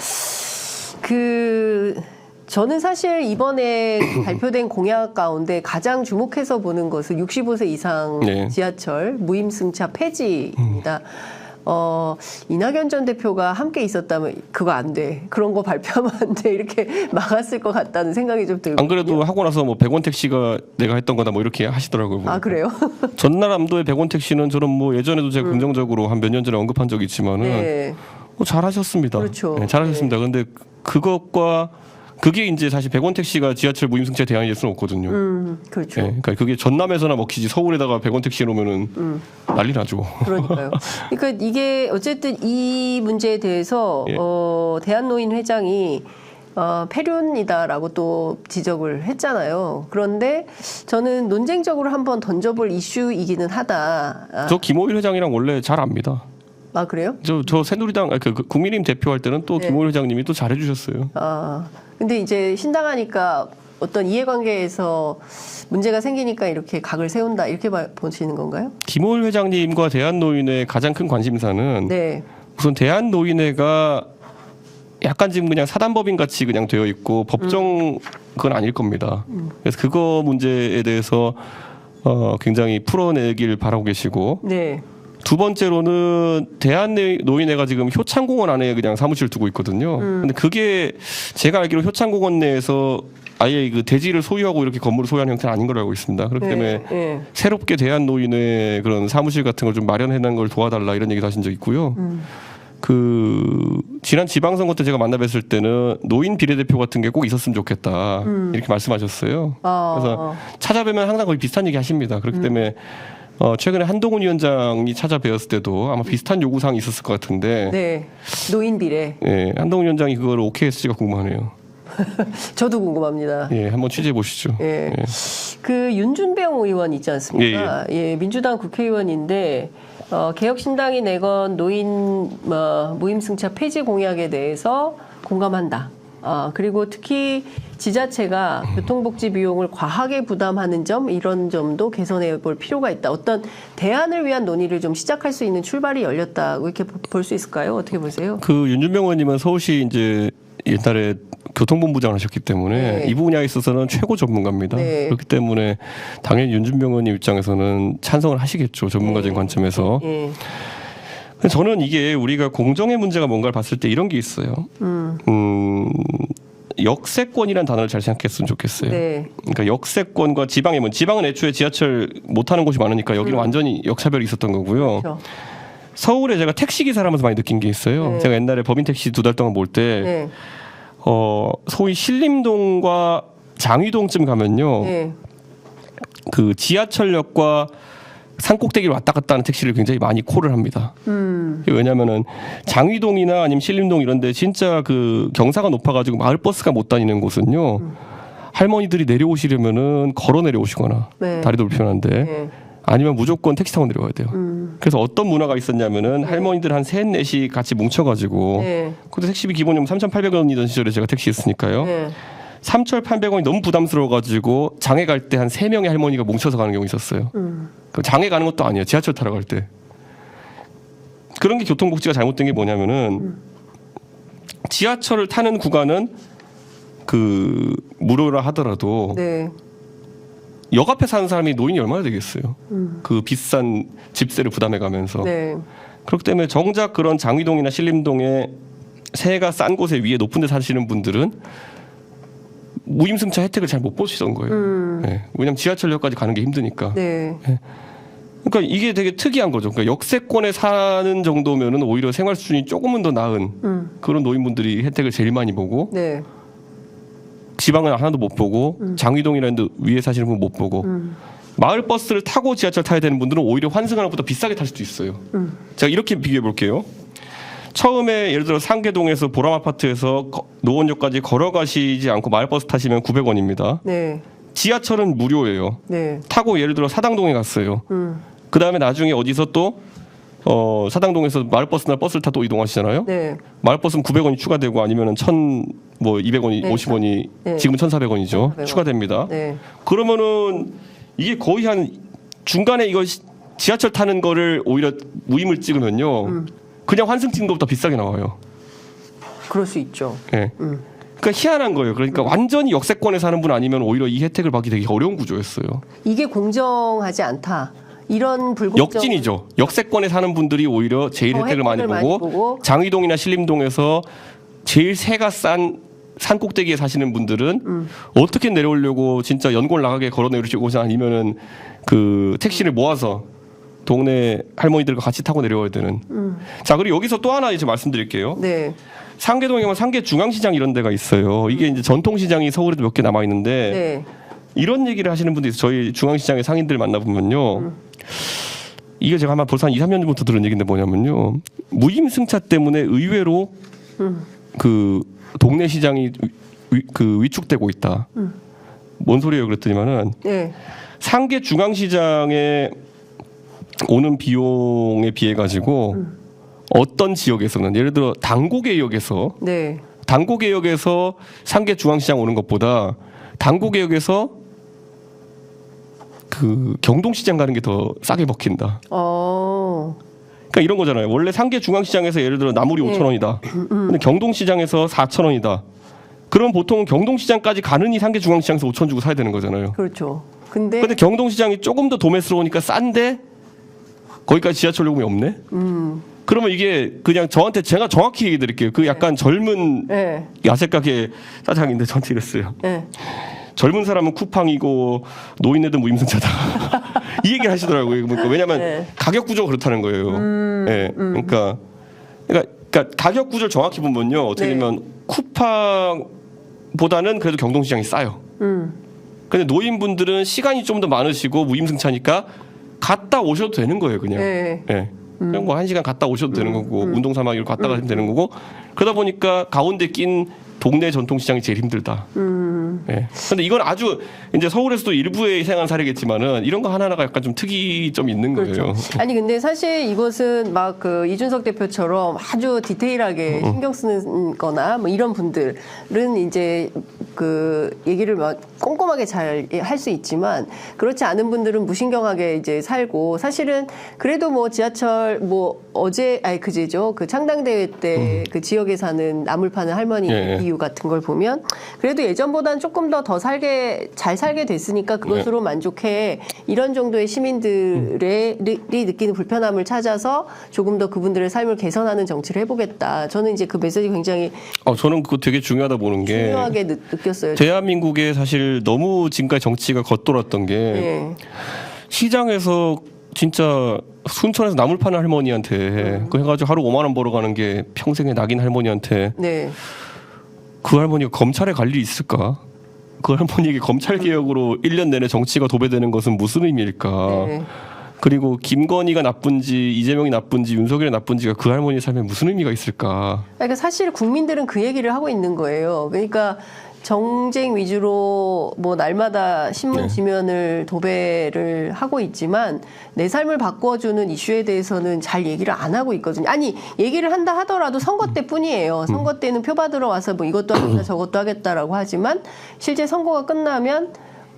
저는 사실 이번에 발표된 공약 가운데 가장 주목해서 보는 것은 65세 이상 네. 지하철 무임승차 폐지입니다. 이낙연 전 대표가 함께 있었다면 그거 안 돼. 그런 거 발표하면 안 돼. 이렇게 막았을 것 같다는 생각이 좀 들거든요. 안 그래도 하고 나서 뭐 100원 택시가 내가 했던 거다 뭐 이렇게 하시더라고요. 아, 그래요? 전남도의 100원 택시는 저는 뭐 예전에도 제가 긍정적으로 한 몇 년 전에 언급한 적이 있지만은 네. 잘하셨습니다. 그렇죠. 네, 잘하셨습니다. 근데 그것과 그게 이제 사실 100원 택시가 지하철 무임승차 대안이 될 수는 없거든요. 그렇죠. 네, 그러니까 그게 전남에서나 먹히지 서울에다가 100원 택시 해놓으면은 난리 나죠. 그러니까요. 그러니까 이게 어쨌든 이 문제에 대해서 예. 대한노인 회장이 폐륜이다라고 또 지적을 했잖아요. 그런데 저는 논쟁적으로 한번 던져볼 이슈이기는 하다. 저 김호일 회장이랑 원래 잘 압니다. 아 그래요? 저 새누리당 국민의힘 대표할 때는 또 네. 김호일 회장님이 또 잘해주셨어요. 근데 이제 신당하니까 어떤 이해관계에서 문제가 생기니까 이렇게 각을 세운다 이렇게 보시는 건가요? 김호일 회장님과 대한노인의 가장 큰 관심사는 네. 우선 대한노인회가 약간 지금 그냥 사단법인 같이 그냥 되어 있고 법정 그건 아닐 겁니다. 그래서 그거 문제에 대해서 굉장히 풀어내길 바라고 계시고. 네. 두 번째로는 대한노인회가 지금 효창공원 안에 그냥 사무실 두고 있거든요. 근데 그게 제가 알기로 효창공원 내에서 아예 그 대지를 소유하고 이렇게 건물을 소유하는 형태는 아닌 걸로 알고 있습니다. 그렇기 때문에 네. 새롭게 대한노인회 그런 사무실 같은 걸 좀 마련해놓은 걸 도와달라 이런 얘기도 하신 적 있고요. 그 지난 지방선거 때 제가 만나뵀을 때는 노인 비례대표 같은 게 꼭 있었으면 좋겠다 이렇게 말씀하셨어요. 그래서 찾아뵈면 항상 거의 비슷한 얘기 하십니다. 그렇기 때문에 최근에 한동훈 위원장이 찾아뵈었을 때도 아마 비슷한 요구사항이 있었을 것 같은데. 네, 노인 비례. 네, 한동훈 위원장이 그걸 오케이 했을지가 궁금하네요. 저도 궁금합니다. 예, 한번 취재해 보시죠. 예. 예. 그 윤준병 의원 있지 않습니까? 예, 민주당 국회의원인데 개혁신당이 내건 노인 무임승차 폐지 공약에 대해서 공감한다. 그리고 특히 지자체가 교통복지 비용을 과하게 부담하는 점 이런 점도 개선해 볼 필요가 있다. 어떤 대안을 위한 논의를 좀 시작할 수 있는 출발이 열렸다고 이렇게 볼 수 있을까요? 어떻게 보세요? 그 윤준병 의원님은 서울시 이제 옛날에 교통본부장을 하셨기 때문에 네. 이 분야에 있어서는 최고 전문가입니다. 네. 그렇기 때문에 당연히 윤준병 의원님 입장에서는 찬성을 하시겠죠. 전문가적인 관점에서. 예. 근데 저는 이게 우리가 공정의 문제가 뭔가를 봤을 때 이런 게 있어요. 역세권이라는 단어를 잘 생각했으면 좋겠어요. 네. 그러니까 역세권과 지방은 애초에 지하철 못하는 곳이 많으니까 여기는 완전히 역차별이 있었던 거고요. 그렇죠. 서울에 제가 택시기사라면서 많이 느낀 게 있어요. 네. 제가 옛날에 법인택시 2달 동안 몰 때 네. 소위 신림동과 장위동쯤 가면요. 네. 그 지하철역과 산꼭대기를 왔다 갔다 하는 택시를 굉장히 많이 콜을 합니다. 왜냐면은 장위동이나 아니면 신림동 이런 데 진짜 그 경사가 높아가지고 마을버스가 못 다니는 곳은요. 할머니들이 내려오시려면은 걸어 내려오시거나 네. 다리도 불편한데 네. 아니면 무조건 택시 타고 내려와야 돼요. 그래서 어떤 문화가 있었냐면은 할머니들 한 3, 4시 같이 뭉쳐가지고 네. 그때 택시비 기본요금 3,800원이던 시절에 제가 택시였으니까요. 네. 3,800원이 너무 부담스러워가지고 장에 갈 때 한 3명의 할머니가 뭉쳐서 가는 경우 있었어요. 장에 가는 것도 아니에요. 지하철 타러 갈 때. 그런 게 교통복지가 잘못된 게 뭐냐면은 지하철을 타는 구간은 그 무료라 하더라도 네. 역 앞에 사는 사람이 노인이 얼마나 되겠어요. 그 비싼 집세를 부담해 가면서. 네. 그렇기 때문에 정작 그런 장위동이나 신림동에 세가 싼 곳에 위에 높은 데 사시는 분들은 무임승차 혜택을 잘 못 보시던 거예요. 네. 왜냐하면 지하철역까지 가는 게 힘드니까. 네. 네. 그러니까 이게 되게 특이한 거죠. 그러니까 역세권에 사는 정도면은 오히려 생활 수준이 조금은 더 나은 그런 노인분들이 혜택을 제일 많이 보고 네. 지방은 하나도 못 보고 장위동이라는 데 위에 사시는 분 못 보고 마을 버스를 타고 지하철 타야 되는 분들은 오히려 환승하는 것보다 비싸게 탈 수도 있어요. 제가 이렇게 비교해 볼게요. 처음에 예를 들어 상계동에서 보람 아파트에서 노원역까지 걸어가시지 않고 마을버스 타시면 900원입니다. 네. 지하철은 무료예요. 네. 타고 예를 들어 사당동에 갔어요. 그 다음에 나중에 어디서 또 사당동에서 마을버스나 버스를 타고 이동하시잖아요. 네. 마을버스는 900원이 추가되고 아니면은 200원이 네. 50원이 네. 지금은 1,400원이죠. 1,400원. 추가됩니다. 네. 그러면은 이게 거의 한 중간에 이거 지하철 타는 거를 오히려 무임을 찍으면요. 그냥 환승 찍는 것보다 비싸게 나와요. 그럴 수 있죠. 예. 그러니까 희한한 거예요. 그러니까 완전히 역세권에 사는 분 아니면 오히려 이 혜택을 받기 되게 어려운 구조였어요. 이게 공정하지 않다. 이런 불공정 역진이죠. 역세권에 사는 분들이 오히려 제일 혜택을 많이 보고 장위동이나 신림동에서 제일 세가 싼 산 꼭대기에 사시는 분들은 어떻게 내려오려고 진짜 연골 나가게 걸어 내리시고 아니면은 그 택시를 모아서 동네 할머니들과 같이 타고 내려와야 되는. 자, 그리고 여기서 또 하나 이제 말씀드릴게요. 네. 상계동에 가면 상계 중앙시장 이런 데가 있어요. 이게 이제 전통시장이 서울에도 몇 개 남아 있는데 네. 이런 얘기를 하시는 분들이 있어요. 저희 중앙시장의 상인들 만나보면요. 이게 제가 아마 벌써 한 2, 3년 전부터 들은 얘기인데 뭐냐면요. 무임승차 때문에 의외로 그 동네 시장이 위축되고 있다. 뭔 소리예요 그랬더니만은 네. 상계 중앙시장에 오는 비용에 비해 가지고 어떤 지역에서는 예를 들어 당고개역에서 네. 당고개역에서 상계 중앙시장 오는 것보다 당고개역에서 그 경동시장 가는 게 더 싸게 먹힌다. 그러니까 이런 거잖아요. 원래 상계 중앙시장에서 예를 들어 나물이 5,000원이다. 근데 경동시장에서 4,000원이다. 그럼 보통 경동시장까지 가느니 상계 중앙시장에서 5,000원 주고 사야 되는 거잖아요. 그렇죠. 근데 경동시장이 조금 더 도매스러우니까 싼데 거기까지 지하철 요금이 없네. 그러면 이게 그냥 저한테 제가 정확히 얘기 드릴게요. 그 약간 젊은 네. 야채가게 사장인데 저한테 이랬어요. 네. 젊은 사람은 쿠팡이고 노인네들 무임승차다. 이 얘기를 하시더라고요. 왜냐하면 네. 가격 구조가 그렇다는 거예요. 네. 그러니까 그러니까 가격 구조를 정확히 보면요. 어떻게 되면 쿠팡보다는 그래도 경동시장이 싸요. 근데 노인분들은 시간이 좀 더 많으시고 무임승차니까 갔다 오셔도 되는 거예요, 그냥. 네. 그냥 뭐 1시간 갔다 오셔도 되는 거고 운동 삼아 이렇게 갔다 가시면 되는 거고 그러다 보니까 가운데 낀 동네 전통시장이 제일 힘들다. 예. 근데 이건 아주 이제 서울에서도 일부에 생각한 사례겠지만은 이런 거 하나하나가 약간 좀 특이점이 있는 거예요. 그렇죠. 아니 근데 사실 이것은 막 그 이준석 대표처럼 아주 디테일하게 신경 쓰는 거나 뭐 이런 분들은 이제 그 얘기를 막 꼼꼼하게 잘 할 수 있지만 그렇지 않은 분들은 무신경하게 이제 살고 사실은 그래도 뭐 지하철 뭐 그제죠. 그 창당대회 때 그 지역에 사는 나물 파는 할머니 비유 같은 걸 보면 그래도 예전보다는 조금 더 잘 살게 됐으니까 그것으로 만족해 이런 정도의 시민들이 느끼는 불편함을 찾아서 조금 더 그분들의 삶을 개선하는 정치를 해보겠다. 저는 이제 그 메시지 굉장히 저는 그거 되게 중요하다 보는 게 중요하게 느꼈어요. 대한민국에 사실 너무 지금까지 정치가 겉돌았던 게 시장에서 진짜 순천에서 나물 파는 할머니한테 그 해가지고 하루 5만 원 벌어가는 게 평생의 낙인 할머니한테 그 할머니가 검찰에 갈 일이 있을까? 그 할머니에게 검찰 개혁으로 1년 내내 정치가 도배되는 것은 무슨 의미일까? 그리고 김건희가 나쁜지 이재명이 나쁜지 윤석열이 나쁜지가 그 할머니의 삶에 무슨 의미가 있을까? 그러니까 사실 국민들은 그 얘기를 하고 있는 거예요. 그러니까 정쟁 위주로 뭐 날마다 신문 지면을 도배를 하고 있지만 내 삶을 바꿔주는 이슈에 대해서는 잘 얘기를 안 하고 있거든요. 아니 얘기를 한다 하더라도 선거 때뿐이에요. 선거 때는 표 받으러 와서 뭐 이것도 하겠다 저것도 하겠다라고 하지만 실제 선거가 끝나면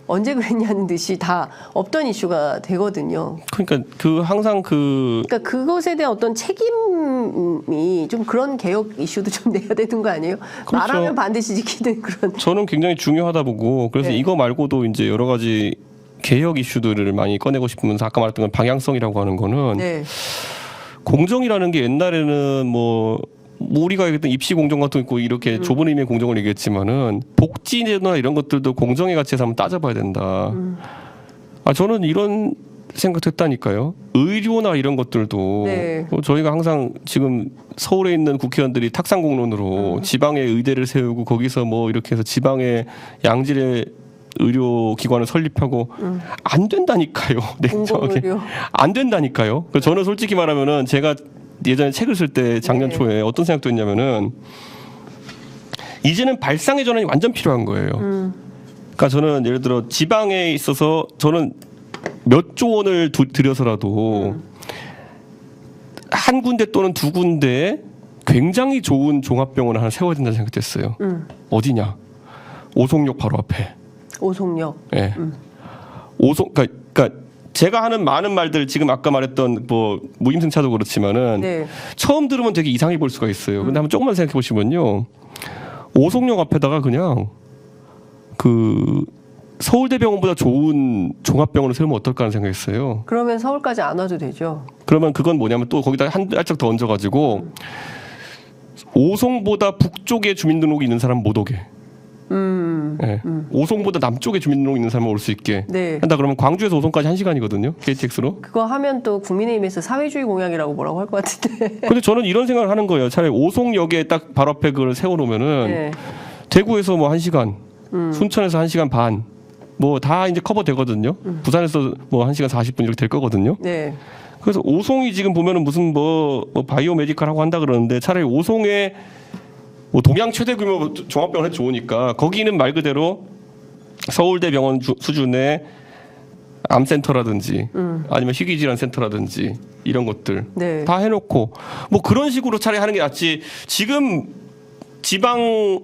언제 그랬냐는 듯이 다 없던 이슈가 되거든요. 그러니까 그러니까 그것에 대한 어떤 책임이 좀 그런 개혁 이슈도 좀 내야 되는 거 아니에요? 그렇죠. 말하면 반드시 지키는 그런. 저는 굉장히 중요하다 보고 그래서 이거 말고도 이제 여러 가지 개혁 이슈들을 많이 꺼내고 싶으면서 아까 말했던 건 방향성이라고 하는 거는 공정이라는 게 옛날에는 뭐 우리가 얘기했던 입시 공정 같은 거 있고 이렇게 좁은 의미의 공정을 얘기했지만은 복지나 이런 것들도 공정의 가치에서 한번 따져봐야 된다. 저는 이런 생각했다니까요. 의료나 이런 것들도 저희가 항상 지금 서울에 있는 국회의원들이 탁상공론으로 지방의 의대를 세우고 거기서 뭐 이렇게 해서 지방의 양질의 의료기관을 설립하고 안 된다니까요. 냉정하게 안 된다니까요. 저는 솔직히 말하면은 제가 예전에 책을 쓸 때 작년 초에 어떤 생각도 했냐면은 이제는 발상의 전환이 완전 필요한 거예요. 그러니까 저는 예를 들어 지방에 있어서 저는 몇 조 원을 들여서라도 한 군데 또는 두 군데 굉장히 좋은 종합병원을 하나 세워야 된다는 생각했어요. 어디냐? 오송역 바로 앞에. 오송역. 네. 그러니까 제가 하는 많은 말들 지금 아까 말했던 뭐 무임승차도 그렇지만은 처음 들으면 되게 이상해 볼 수가 있어요. 근데 한번 조금만 생각해 보시면요. 오송역 앞에다가 그냥 그 서울대병원보다 좋은 종합병원을 세우면 어떨까 하는 생각했어요. 그러면 서울까지 안 와도 되죠. 그러면 그건 뭐냐면 또 거기다 한 발짝 더 얹어가지고 오송보다 북쪽에 주민등록이 있는 사람 못 오게. 오송보다 남쪽에 주민등록 있는 사람은 올 수 있게 한다 그러면 광주에서 오송까지 1시간이거든요. KTX로. 그거 하면 또 국민의힘에서 사회주의 공약이라고 뭐라고 할 것 같은데. 근데 저는 이런 생각을 하는 거예요. 차라리 오송역에 딱 바로 앞에 그걸 세워놓으면은 대구에서 뭐 1시간, 순천에서 1시간 반, 뭐 다 이제 커버되거든요. 부산에서 뭐 1시간 40분 이렇게 될 거거든요. 그래서 오송이 지금 보면은 무슨 뭐 바이오메디컬하고 한다 그러는데 차라리 오송에 뭐 동양 최대 규모 종합병원 해도 좋으니까 거기는 말 그대로 서울대병원 수준의 암센터라든지 아니면 희귀질환 센터라든지 이런 것들 다 해놓고 뭐 그런 식으로 차라리 하는 게 낫지. 지금 지방의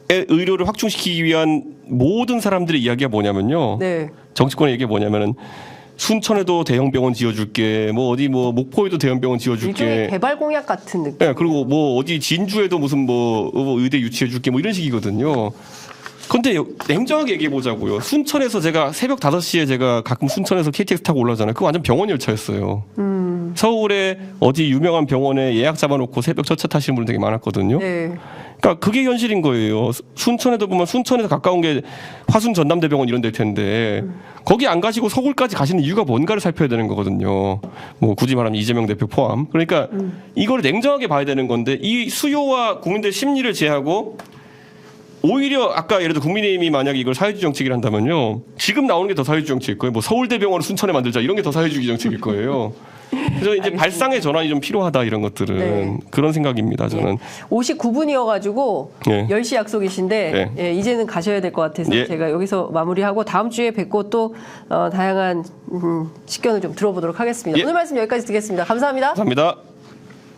의료를 확충시키기 위한 모든 사람들의 이야기가 뭐냐면요. 정치권의 얘기가 뭐냐면은 순천에도 대형 병원 지어줄게. 뭐 어디 뭐 목포에도 대형 병원 지어줄게. 일종의 개발 공약 같은 느낌. 그리고 뭐 어디 진주에도 무슨 뭐 의대 유치해줄게. 뭐 이런 식이거든요. 근데 냉정하게 얘기해 보자고요. 순천에서 제가 새벽 5시에 제가 가끔 순천에서 KTX 타고 올라오잖아요. 그거 완전 병원 열차였어요. 서울에 어디 유명한 병원에 예약 잡아놓고 새벽 첫차 타시는 분들 되게 많았거든요. 그러니까 그게 현실인 거예요. 순천에도 보면 순천에서 가까운 게 화순 전남대병원 이런 데일 텐데 거기 안 가시고 서울까지 가시는 이유가 뭔가를 살펴야 되는 거거든요. 뭐 굳이 말하면 이재명 대표 포함. 그러니까 이걸 냉정하게 봐야 되는 건데 이 수요와 국민들 심리를 제하고 오히려 아까 예를 들어 국민의힘이 만약에 이걸 사회주의 정책을 한다면요. 지금 나오는 게 더 사회주의 정책일 거예요. 뭐 서울대병원을 순천에 만들자 이런 게 더 사회주의 정책일 거예요. 그래서 이제 알겠습니다. 발상의 전환이 좀 필요하다 이런 것들은 네. 그런 생각입니다. 저는. 네. 59분이어가지고 네. 10시 약속이신데 네. 예, 이제는 가셔야 될 것 같아서 예. 제가 여기서 마무리하고 다음 주에 뵙고 또 다양한 식견을 좀 들어보도록 하겠습니다. 예. 오늘 말씀 여기까지 듣겠습니다. 감사합니다. 감사합니다.